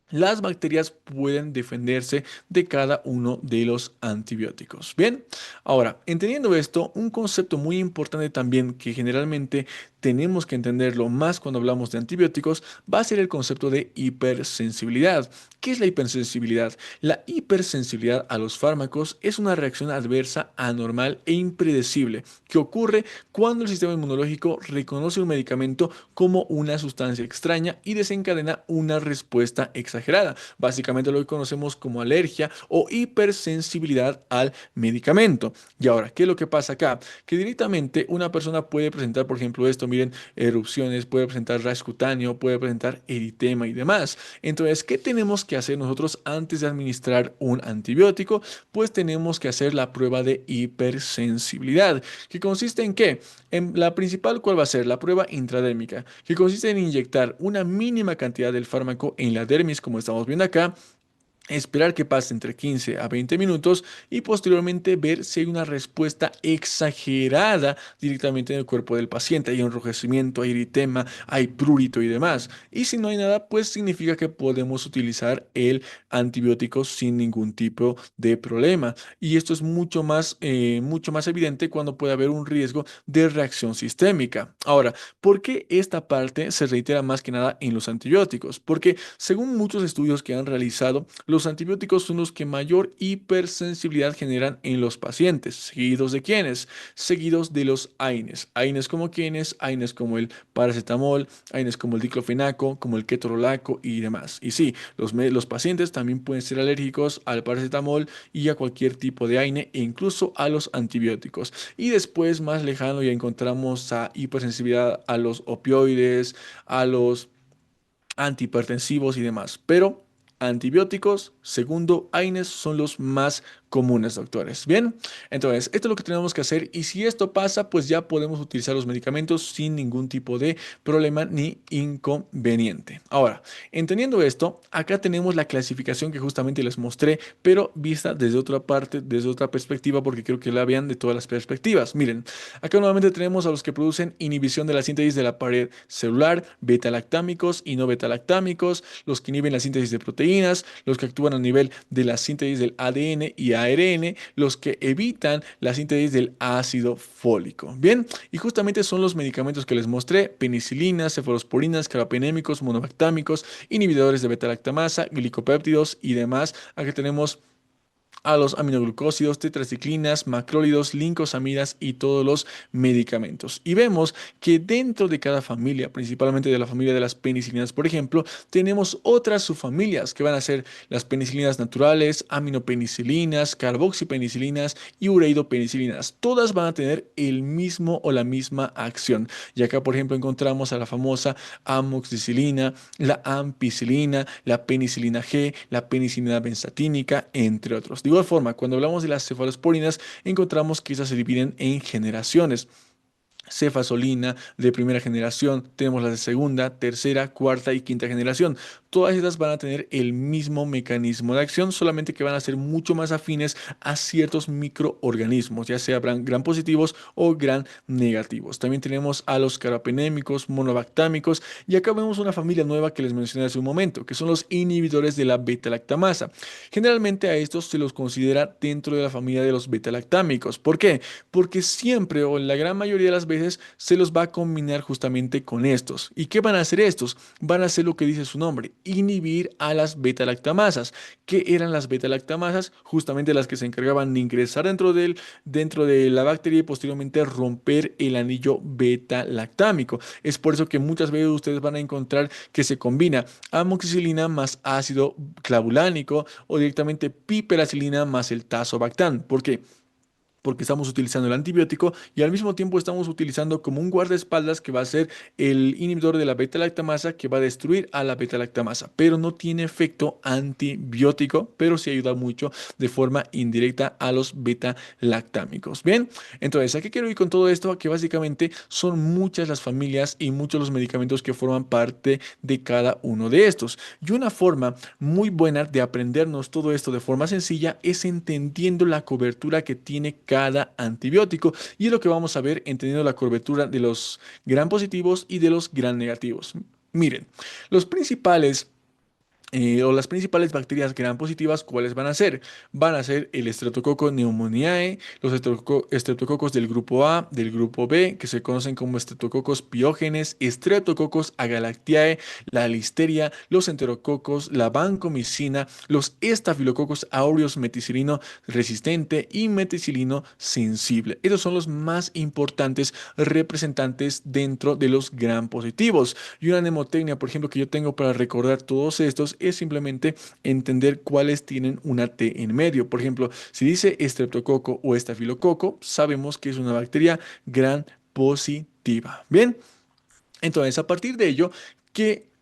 las bacterias pueden defenderse de cada uno de los antibióticos. Bien, ahora, entendiendo esto, un concepto muy importante también que generalmente tenemos que entenderlo más cuando hablamos de antibióticos va a ser el concepto de hipersensibilidad. ¿Qué es la hipersensibilidad? La hipersensibilidad a los fármacos es una reacción adversa, anormal e impredecible que ocurre cuando el sistema inmunológico reconoce un medicamento como una sustancia extraña y desencadena una respuesta exagerada. Básicamente lo que conocemos como alergia o hipersensibilidad al medicamento. Y ahora, ¿qué es lo que pasa acá? Que directamente una persona puede presentar, por ejemplo, esto, miren, erupciones, puede presentar rash cutáneo, puede presentar eritema y demás. Entonces, ¿qué tenemos que hacer nosotros antes de administrar un antibiótico? Pues tenemos que hacer la prueba de hipersensibilidad, que consiste en qué? En la principal, ¿cuál va a ser? La prueba intradérmica, que consiste en inyectar una mínima cantidad del fármaco en la dermis, como estamos viendo acá, esperar que pase entre 15 a 20 minutos y posteriormente ver si hay una respuesta exagerada directamente en el cuerpo del paciente. Hay enrojecimiento, hay eritema, hay prurito y demás. Y si no hay nada, pues significa que podemos utilizar el antibiótico sin ningún tipo de problema. Y esto es mucho más evidente cuando puede haber un riesgo de reacción sistémica. Ahora, ¿por qué esta parte se reitera más que nada en los antibióticos? Porque según muchos estudios que han realizado, los antibióticos son los que mayor hipersensibilidad generan en los pacientes. ¿Seguidos de quiénes? Seguidos de los AINES. AINES como quiénes, AINES como el paracetamol, AINES como el diclofenaco, como el ketorolaco y demás. Y sí, los pacientes también pueden ser alérgicos al paracetamol y a cualquier tipo de AINE e incluso a los antibióticos. Y después, más lejano, ya encontramos a hipersensibilidad a los opioides, a los antihipertensivos y demás. Pero antibióticos, segundo AINES, son los más comunes, doctores. Bien, entonces, esto es lo que tenemos que hacer y si esto pasa, pues ya podemos utilizar los medicamentos sin ningún tipo de problema ni inconveniente. Ahora, entendiendo esto, acá tenemos la clasificación que justamente les mostré, pero vista desde otra parte, desde otra perspectiva, porque creo que la vean de todas las perspectivas. Miren, acá nuevamente tenemos a los que producen inhibición de la síntesis de la pared celular, beta-lactámicos y no beta-lactámicos, los que inhiben la síntesis de proteínas, los que actúan a nivel de la síntesis del ADN y ARN, los que evitan la síntesis del ácido fólico. Bien, y justamente son los medicamentos que les mostré: penicilinas, cefalosporinas, carbapenémicos, monobactámicos, inhibidores de beta-lactamasa, glicopéptidos y demás. Aquí tenemos a los aminoglucósidos, tetraciclinas, macrólidos, lincosamidas y todos los medicamentos. Y vemos que dentro de cada familia, principalmente de la familia de las penicilinas, por ejemplo, tenemos otras subfamilias que van a ser las penicilinas naturales, aminopenicilinas, carboxipenicilinas y ureidopenicilinas. Todas van a tener el mismo o la misma acción. Y acá, por ejemplo, encontramos a la famosa amoxicilina, la ampicilina, la penicilina G, la penicilina benzatínica, entre otros. De igual forma, cuando hablamos de las cefalosporinas, encontramos que estas se dividen en generaciones. Cefazolina de primera generación, tenemos las de segunda, tercera, cuarta y quinta generación. Todas estas van a tener el mismo mecanismo de acción, solamente que van a ser mucho más afines a ciertos microorganismos, ya sea gran positivos o gran negativos. También tenemos a los carapenémicos, monobactámicos, y acá vemos una familia nueva que les mencioné hace un momento, que son los inhibidores de la beta-lactamasa. Generalmente a estos se los considera dentro de la familia de los beta-lactámicos. ¿Por qué? Porque siempre o en la gran mayoría de las veces se los va a combinar justamente con estos. ¿Y qué van a hacer estos? Van a hacer lo que dice su nombre, inhibir a las beta-lactamasas. ¿Qué eran las beta-lactamasas? Justamente las que se encargaban de ingresar dentro de la bacteria y posteriormente romper el anillo beta-lactámico. Es por eso que muchas veces ustedes van a encontrar que se combina amoxicilina más ácido clavulánico o directamente piperacilina más el tazobactam. ¿Por qué? Porque estamos utilizando el antibiótico y al mismo tiempo estamos utilizando como un guardaespaldas que va a ser el inhibidor de la beta-lactamasa que va a destruir a la beta-lactamasa, pero no tiene efecto antibiótico, pero sí ayuda mucho de forma indirecta a los beta-lactámicos. Bien, entonces, ¿a qué quiero ir con todo esto? Que básicamente son muchas las familias y muchos los medicamentos que forman parte de cada uno de estos. Y una forma muy buena de aprendernos todo esto de forma sencilla es entendiendo la cobertura que tiene cada antibiótico y es lo que vamos a ver entendiendo la cobertura de los gram positivos y de los gram negativos. Miren, los principales o las principales bacterias gram positivas, ¿cuáles van a ser? Van a ser el Streptococcus pneumoniae, los estreptococos del grupo A, del grupo B, que se conocen como Streptococcus piógenes, Streptococcus agalactiae, la listeria, los enterococos, la vancomicina, los Staphylococcus aureus meticilino resistente y meticilino sensible. Estos son los más importantes representantes dentro de los gram positivos. Y una mnemotecnia, por ejemplo, que yo tengo para recordar todos estos es simplemente entender cuáles tienen una T en medio. Por ejemplo, si dice estreptococo o estafilococo, sabemos que es una bacteria gram positiva. Bien, entonces a partir de ello, ¿qué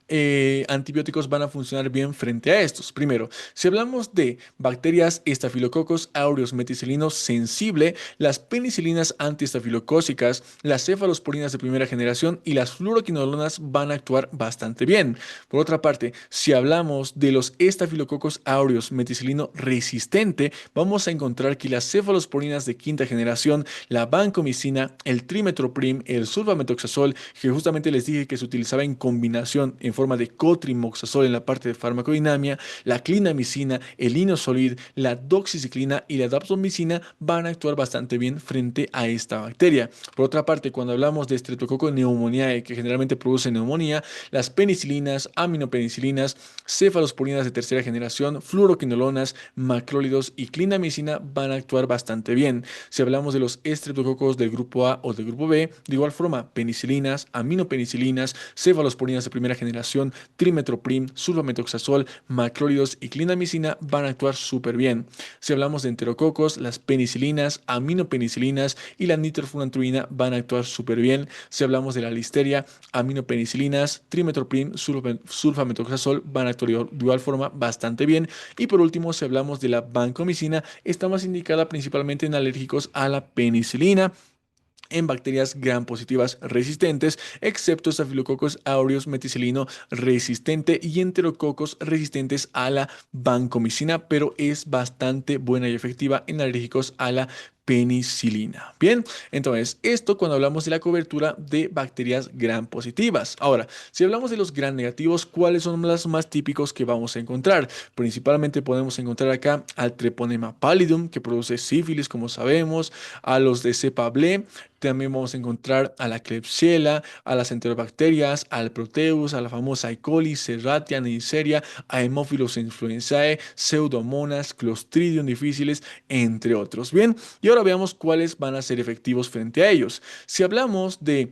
antibióticos van a funcionar bien frente a estos? Primero, si hablamos de bacterias Staphylococcus aureus meticilino sensible, las penicilinas antiestafilocócicas, las cefalosporinas de primera generación y las fluoroquinolonas van a actuar bastante bien. Por otra parte, si hablamos de los Staphylococcus aureus meticilino resistente, vamos a encontrar que las cefalosporinas de quinta generación, la vancomicina, el trimetoprim, el sulfamethoxazol, que justamente les dije que se utilizaba en combinación en forma de cotrimoxazol en la parte de farmacodinamia, la clindamicina, el inosolid, la doxiciclina y la dapsomicina van a actuar bastante bien frente a esta bacteria. Por otra parte, cuando hablamos de Streptococcus pneumoniae, que generalmente produce neumonía, las penicilinas, aminopenicilinas, cefalosporinas de tercera generación, fluoroquinolonas, macrólidos y clindamicina van a actuar bastante bien. Si hablamos de los estreptococos del grupo A o del grupo B, de igual forma, penicilinas, aminopenicilinas, cefalosporinas de primera generación, trimetoprim, sulfamethoxazol, macrólidos y clindamicina van a actuar súper bien. Si hablamos de enterococos, las penicilinas, aminopenicilinas y la nitrofurantoína van a actuar súper bien. Si hablamos de la listeria, aminopenicilinas, trimetoprim, sulfamethoxazol van a actuar de igual forma bastante bien. Y por último, si hablamos de la vancomicina, está más indicada principalmente en alérgicos a la penicilina, en bacterias gram positivas resistentes, excepto Staphylococcus aureus meticilino resistente y enterococos resistentes a la vancomicina, pero es bastante buena y efectiva en alérgicos a la penicilina. Bien, entonces esto cuando hablamos de la cobertura de bacterias gram positivas. Ahora, si hablamos de los gram negativos, ¿cuáles son los más típicos que vamos a encontrar? Principalmente podemos encontrar acá al Treponema pallidum, que produce sífilis, como sabemos, a los de cepa BLE. También vamos a encontrar a la Klebsiella, a las enterobacterias, al Proteus, a la famosa E. coli, Serratia, Neisseria, a Haemophilus influenzae, Pseudomonas, Clostridium difficile, entre otros. Bien, y ahora veamos cuáles van a ser efectivos frente a ellos. Si hablamos de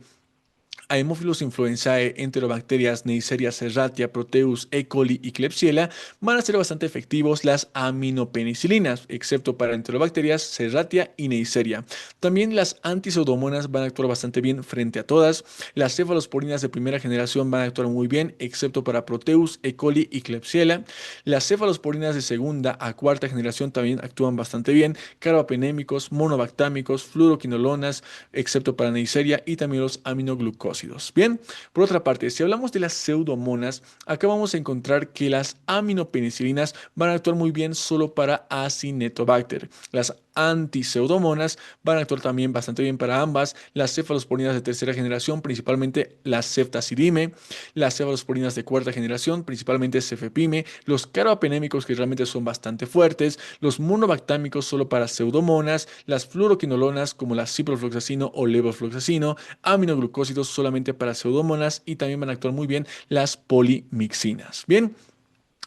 Haemophilus influenzae, Enterobacterias, Neisseria serratia, Proteus, E. coli y Klebsiella, van a ser bastante efectivos las aminopenicilinas, excepto para Enterobacterias, Serratia y Neisseria. También las antiseudomonas van a actuar bastante bien frente a todas. Las cefalosporinas de primera generación van a actuar muy bien, excepto para Proteus, E. coli y Klebsiella. Las cefalosporinas de segunda a cuarta generación también actúan bastante bien. Carbapenémicos, monobactámicos, fluoroquinolonas, excepto para Neisseria, y también los aminoglucósidos. Bien, por otra parte, si hablamos de las pseudomonas, acá vamos a encontrar que las aminopenicilinas van a actuar muy bien solo para Acinetobacter. Las antipseudomonas van a actuar también bastante bien para ambas. Las cefalosporinas de tercera generación, principalmente las ceftazidime. Las cefalosporinas de cuarta generación, principalmente cefepime. Los carbapenémicos, que realmente son bastante fuertes. Los monobactámicos solo para pseudomonas. Las fluoroquinolonas, como la ciprofloxacino o levofloxacino. Aminoglucósidos solamente para pseudomonas, y también van a actuar muy bien las polimixinas. Bien.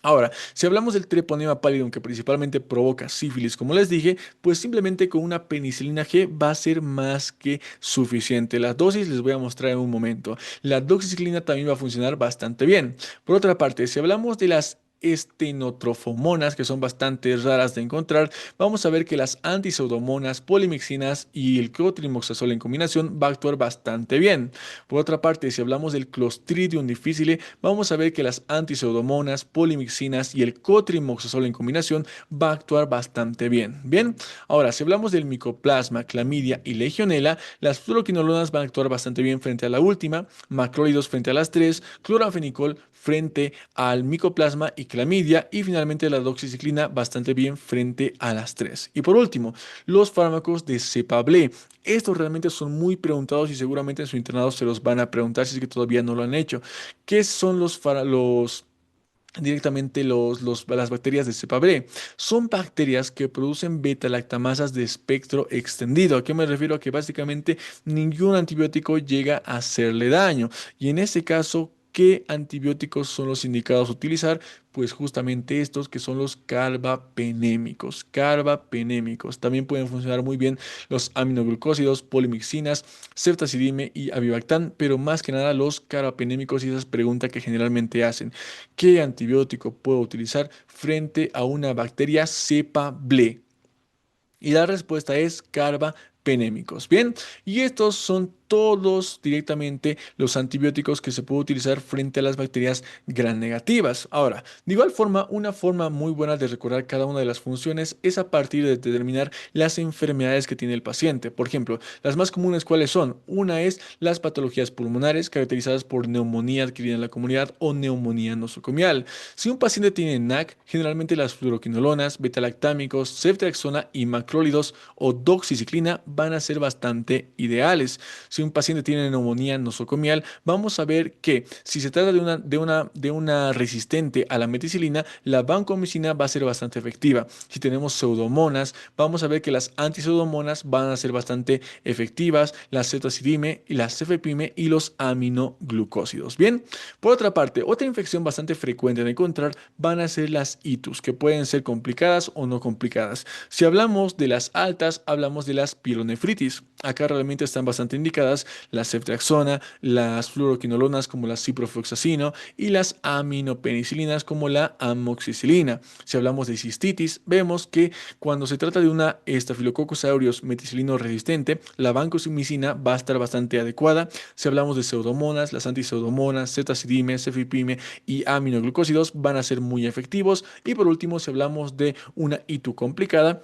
Ahora, si hablamos del treponema pallidum, que principalmente provoca sífilis, como les dije, pues simplemente con una penicilina G va a ser más que suficiente. Las dosis les voy a mostrar en un momento. La doxiciclina también va a funcionar bastante bien. Por otra parte, si hablamos de las estenotrofomonas, que son bastante raras de encontrar, vamos a ver que las antiseudomonas, polimixinas y el clotrimoxazol en combinación va a actuar bastante bien. Por otra parte, si hablamos del Clostridium difficile, vamos a ver que las antiseudomonas, polimixinas y el cotrimoxazol en combinación va a actuar bastante bien. Bien, ahora, si hablamos del Mycoplasma, Clamidia y Legionela, las fluoroquinolonas van a actuar bastante bien frente a la última, macrólidos frente a las tres, cloranfenicol frente al Mycoplasma y Clamidia, y finalmente la doxiciclina bastante bien frente a las tres. Y por último, los fármacos de cepa BLE. Estos realmente son muy preguntados y seguramente en su internado se los van a preguntar si es que todavía no lo han hecho. ¿Qué son directamente las bacterias de cepa BLE? Son bacterias que producen beta-lactamasas de espectro extendido. ¿A qué me refiero? A que básicamente ningún antibiótico llega a hacerle daño. Y en este caso, ¿qué antibióticos son los indicados a utilizar? Pues justamente estos, que son los carbapenémicos. Carbapenémicos. También pueden funcionar muy bien los aminoglucósidos, polimixinas, ceftazidime y avibactam, pero más que nada los carbapenémicos, y esa es pregunta que generalmente hacen. ¿Qué antibiótico puedo utilizar frente a una bacteria cepa BLE? Y la respuesta es carbapenémicos. Bien, y estos son todos directamente los antibióticos que se puede utilizar frente a las bacterias gram negativas. Ahora, de igual forma, una forma muy buena de recordar cada una de las funciones es a partir de determinar las enfermedades que tiene el paciente. Por ejemplo, las más comunes, ¿cuáles son? Una es las patologías pulmonares, caracterizadas por neumonía adquirida en la comunidad o neumonía nosocomial. Si un paciente tiene NAC, generalmente las fluoroquinolonas, betalactámicos, ceftriaxona y macrólidos o doxiciclina van a ser bastante ideales. Si un paciente tiene neumonía nosocomial, vamos a ver que si se trata de una resistente a la meticilina, la vancomicina va a ser bastante efectiva. Si tenemos pseudomonas, vamos a ver que las antiseudomonas van a ser bastante efectivas, la ceftazidime y la cefepime y los aminoglucósidos. Bien, por otra parte, otra infección bastante frecuente de encontrar van a ser las itus, que pueden ser complicadas o no complicadas. Si hablamos de las altas, hablamos de las pielonefritis. Acá realmente están bastante indicadas la ceftriaxona, las fluoroquinolonas como la ciprofloxacino y las aminopenicilinas como la amoxicilina. Si hablamos de cistitis, vemos que cuando se trata de una Staphylococcus aureus meticilino resistente, la vancomicina va a estar bastante adecuada. Si hablamos de pseudomonas, las antiseudomonas, ceftazidime, cefipime y aminoglucósidos van a ser muy efectivos. Y por último, si hablamos de una ITU complicada,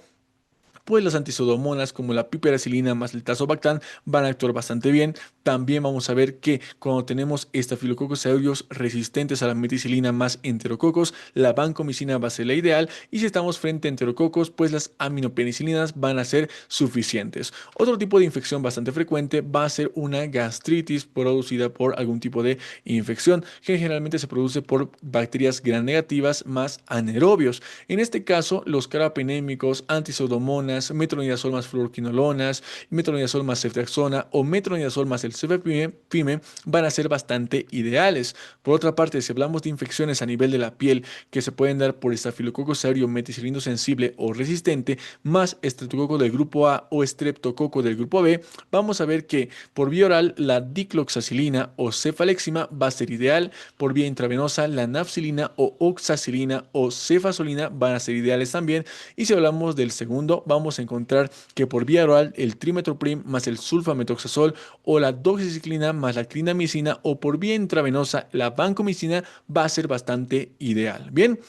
pues las antiseudomonas como la piperacilina más el tazobactam van a actuar bastante bien. También vamos a ver que cuando tenemos Staphylococcus aureus resistentes a la meticilina más enterococos, la vancomicina va a ser la ideal, y si estamos frente a enterococos, pues las aminopenicilinas van a ser suficientes. Otro tipo de infección bastante frecuente va a ser una gastritis producida por algún tipo de infección, que generalmente se produce por bacterias gram negativas más anaerobios. En este caso, los carbapenémicos, antiseudomonas, metronidazol más fluoroquinolonas, metronidazol más ceftriaxona o metronidazol más el cefepime van a ser bastante ideales. Por otra parte, si hablamos de infecciones a nivel de la piel que se pueden dar por Staphylococcus aureus meticilino sensible o resistente, más estreptococo del grupo A o estreptococo del grupo B, vamos a ver que por vía oral la dicloxacilina o cefalexima va a ser ideal, por vía intravenosa la nafcilina o oxacilina o cefazolina van a ser ideales también, y si hablamos del segundo, vamos a encontrar que por vía oral el trimetoprim más el sulfametoxazol o la doxiciclina más la clindamicina o por vía intravenosa la vancomicina va a ser bastante ideal. Bien.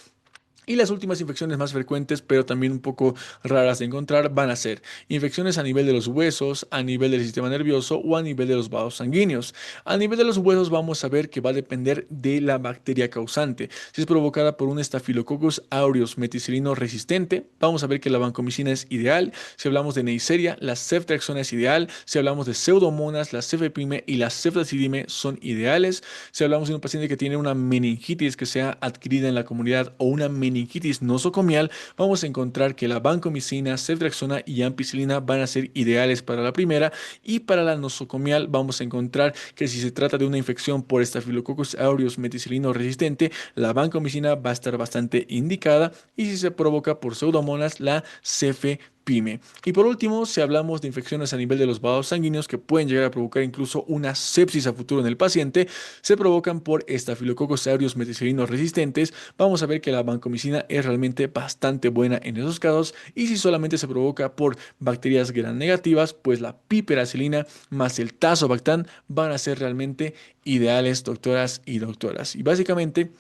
Y las últimas infecciones más frecuentes, pero también un poco raras de encontrar, van a ser infecciones a nivel de los huesos, a nivel del sistema nervioso o a nivel de los vasos sanguíneos. A nivel de los huesos vamos a ver que va a depender de la bacteria causante. Si es provocada por un Staphylococcus aureus meticilino resistente, vamos a ver que la vancomicina es ideal. Si hablamos de Neisseria, la ceftriaxona es ideal. Si hablamos de pseudomonas, la cefepime y la ceftazidime son ideales. Si hablamos de un paciente que tiene una meningitis que sea adquirida en la comunidad o una meningitis nosocomial, vamos a encontrar que la vancomicina, ceftriaxona y ampicilina van a ser ideales para la primera, y para la nosocomial vamos a encontrar que si se trata de una infección por Staphylococcus aureus meticilino resistente, la vancomicina va a estar bastante indicada, y si se provoca por pseudomonas, la cefepime. Y por último, si hablamos de infecciones a nivel de los vasos sanguíneos que pueden llegar a provocar incluso una sepsis a futuro en el paciente, se provocan por Staphylococcus aureus meticilino resistentes, vamos a ver que la vancomicina es realmente bastante buena en esos casos, y si solamente se provoca por bacterias gram negativas, pues la piperacilina más el tazobactam van a ser realmente ideales, doctoras y doctoras. Y básicamente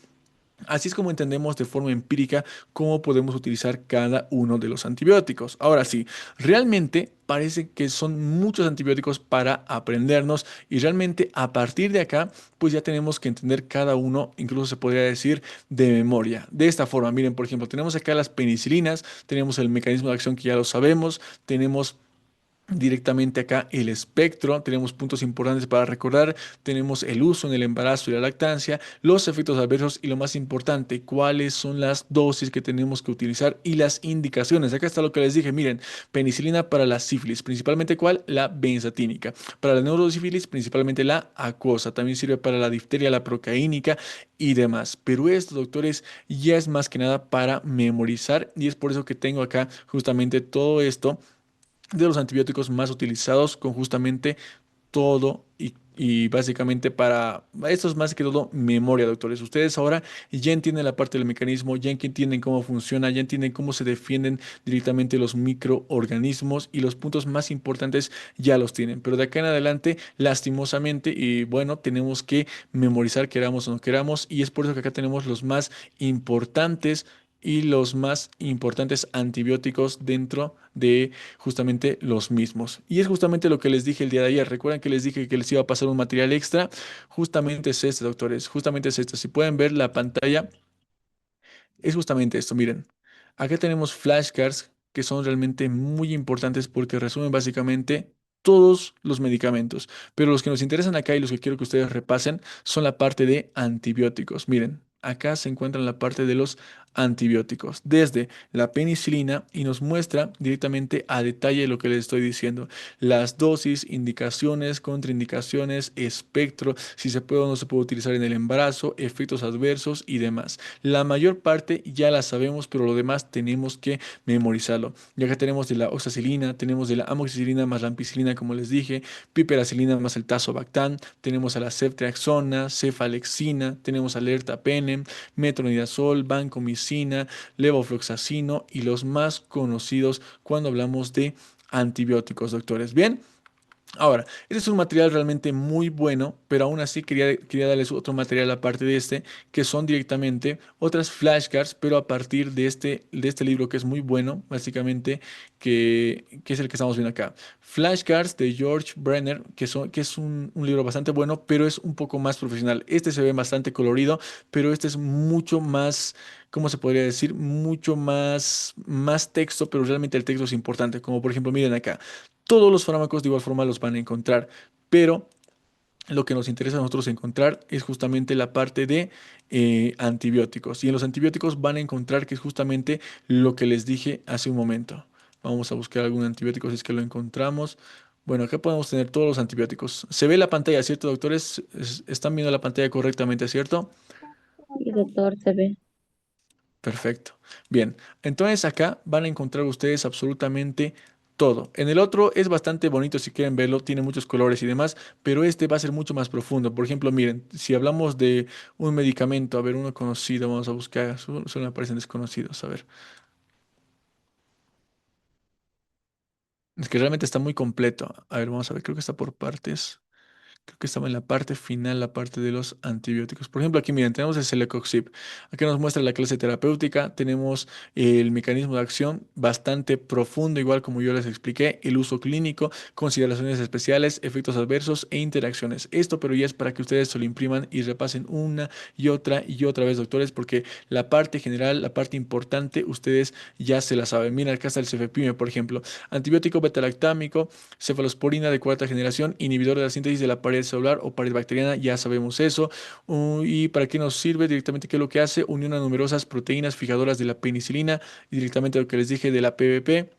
así es como entendemos de forma empírica cómo podemos utilizar cada uno de los antibióticos. Ahora sí, realmente parece que son muchos antibióticos para aprendernos, y realmente a partir de acá pues ya tenemos que entender cada uno, incluso se podría decir de memoria. De esta forma, miren, por ejemplo, tenemos acá las penicilinas, tenemos el mecanismo de acción que ya lo sabemos, tenemos directamente acá el espectro, tenemos puntos importantes para recordar, tenemos el uso en el embarazo y la lactancia, los efectos adversos y lo más importante, cuáles son las dosis que tenemos que utilizar y las indicaciones. Acá está lo que les dije, miren, penicilina para la sífilis, principalmente ¿cuál? La benzatínica. Para la neurosífilis, principalmente la acuosa, también sirve para la difteria, la procaínica y demás. Pero esto, doctores, ya es más que nada para memorizar, y es por eso que tengo acá justamente todo esto de los antibióticos más utilizados con justamente todo, y básicamente para esto es más que todo memoria, doctores. Ustedes ahora ya entienden la parte del mecanismo, ya entienden cómo funciona, ya entienden cómo se defienden directamente los microorganismos, y los puntos más importantes ya los tienen. Pero de acá en adelante, lastimosamente, y bueno, tenemos que memorizar, queramos o no queramos, y es por eso que acá tenemos los más importantes y los más importantes antibióticos dentro de justamente los mismos. Y es justamente lo que les dije el día de ayer. Recuerdan que les dije que les iba a pasar un material extra. Justamente es este, doctores. Justamente es este. Si pueden ver la pantalla, es justamente esto. Miren, acá tenemos flashcards que son realmente muy importantes porque resumen básicamente todos los medicamentos. Pero los que nos interesan acá y los que quiero que ustedes repasen son la parte de antibióticos. Miren, acá se encuentra la parte de los antibióticos, desde la penicilina, y nos muestra directamente a detalle lo que les estoy diciendo. Las dosis, indicaciones, contraindicaciones, espectro, si se puede o no se puede utilizar en el embarazo, efectos adversos y demás. La mayor parte ya la sabemos, pero lo demás tenemos que memorizarlo. Ya que tenemos de la oxacilina, tenemos de la amoxicilina más la ampicilina, como les dije, piperacilina más el tazobactam, tenemos a la ceftriaxona, cefalexina, tenemos alerta penem, metronidazol, vancomicina, levofloxacino y los más conocidos cuando hablamos de antibióticos, doctores. Bien. Ahora, este es un material realmente muy bueno, pero aún así quería darles otro material aparte de este, que son directamente otras flashcards, pero a partir de este libro que es muy bueno, básicamente, que es el que estamos viendo acá. Flashcards de George Brenner, que es un libro bastante bueno, pero es un poco más profesional. Este se ve bastante colorido, pero este es mucho más, ¿cómo se podría decir? Mucho más texto, pero realmente el texto es importante. Como por ejemplo, miren acá. Todos los fármacos de igual forma los van a encontrar, pero lo que nos interesa a nosotros encontrar es justamente la parte de antibióticos. Y en los antibióticos van a encontrar que es justamente lo que les dije hace un momento. Vamos a buscar algún antibiótico si es que lo encontramos. Bueno, acá podemos tener todos los antibióticos. Se ve la pantalla, ¿cierto, doctores? Están viendo la pantalla correctamente, ¿cierto? Sí, doctor, se ve. Perfecto. Bien, entonces acá van a encontrar ustedes absolutamente todo. En el otro es bastante bonito si quieren verlo, tiene muchos colores y demás, pero este va a ser mucho más profundo. Por ejemplo, miren, si hablamos de un medicamento, a ver, uno conocido, vamos a buscar, solo me aparecen desconocidos, a ver. Es que realmente está muy completo. A ver, vamos a ver, creo que está por partes. Creo que estaba en la parte final, la parte de los antibióticos. Por ejemplo, aquí miren, tenemos el Celecoxib. Aquí nos muestra la clase terapéutica. Tenemos el mecanismo de acción bastante profundo, igual como yo les expliqué. El uso clínico, consideraciones especiales, efectos adversos e interacciones. Esto, pero ya es para que ustedes se lo impriman y repasen una y otra vez, doctores, porque la parte general, la parte importante, ustedes ya se la saben. Mira, acá está el cefepime, por ejemplo. Antibiótico betalactámico, cefalosporina de cuarta generación, inhibidor de la síntesis de la pared celular o pared bacteriana, ya sabemos eso. ¿Y para qué nos sirve? Directamente, ¿qué es lo que hace? Unión a numerosas proteínas fijadoras de la penicilina y directamente lo que les dije de la PVP.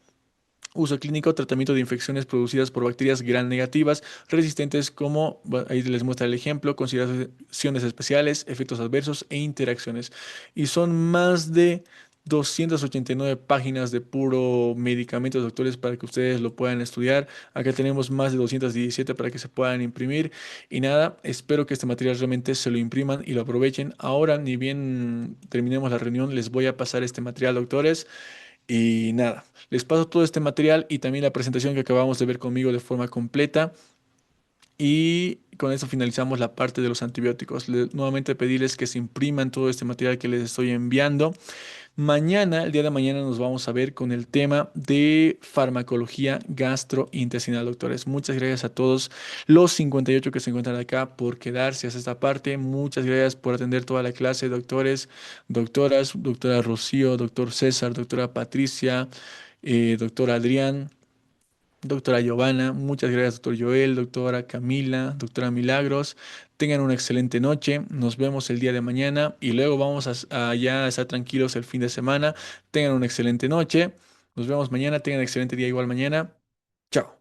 Uso clínico, tratamiento de infecciones producidas por bacterias gram negativas, resistentes como, ahí les muestra el ejemplo, consideraciones especiales, efectos adversos e interacciones. Y son más de 289 páginas de puro medicamentos, doctores, para que ustedes lo puedan estudiar. Acá tenemos más de 217 para que se puedan imprimir. Y nada, espero que este material realmente se lo impriman y lo aprovechen. Ahora, ni bien terminemos la reunión, les voy a pasar este material, doctores. Y nada, les paso todo este material y también la presentación que acabamos de ver conmigo de forma completa. Y con eso finalizamos la parte de los antibióticos. Nuevamente pedirles que se impriman todo este material que les estoy enviando. Mañana, el día de mañana, nos vamos a ver con el tema de farmacología gastrointestinal, doctores. Muchas gracias a todos los 58 que se encuentran acá por quedarse hasta esta parte. Muchas gracias por atender toda la clase, doctores, doctoras, doctora Rocío, doctor César, doctora Patricia, doctor Adrián. Doctora Giovanna, muchas gracias, doctor Joel, doctora Camila, doctora Milagros. Tengan una excelente noche. Nos vemos el día de mañana y luego vamos a ya estar tranquilos el fin de semana. Tengan una excelente noche. Nos vemos mañana. Tengan un excelente día igual mañana. Chao.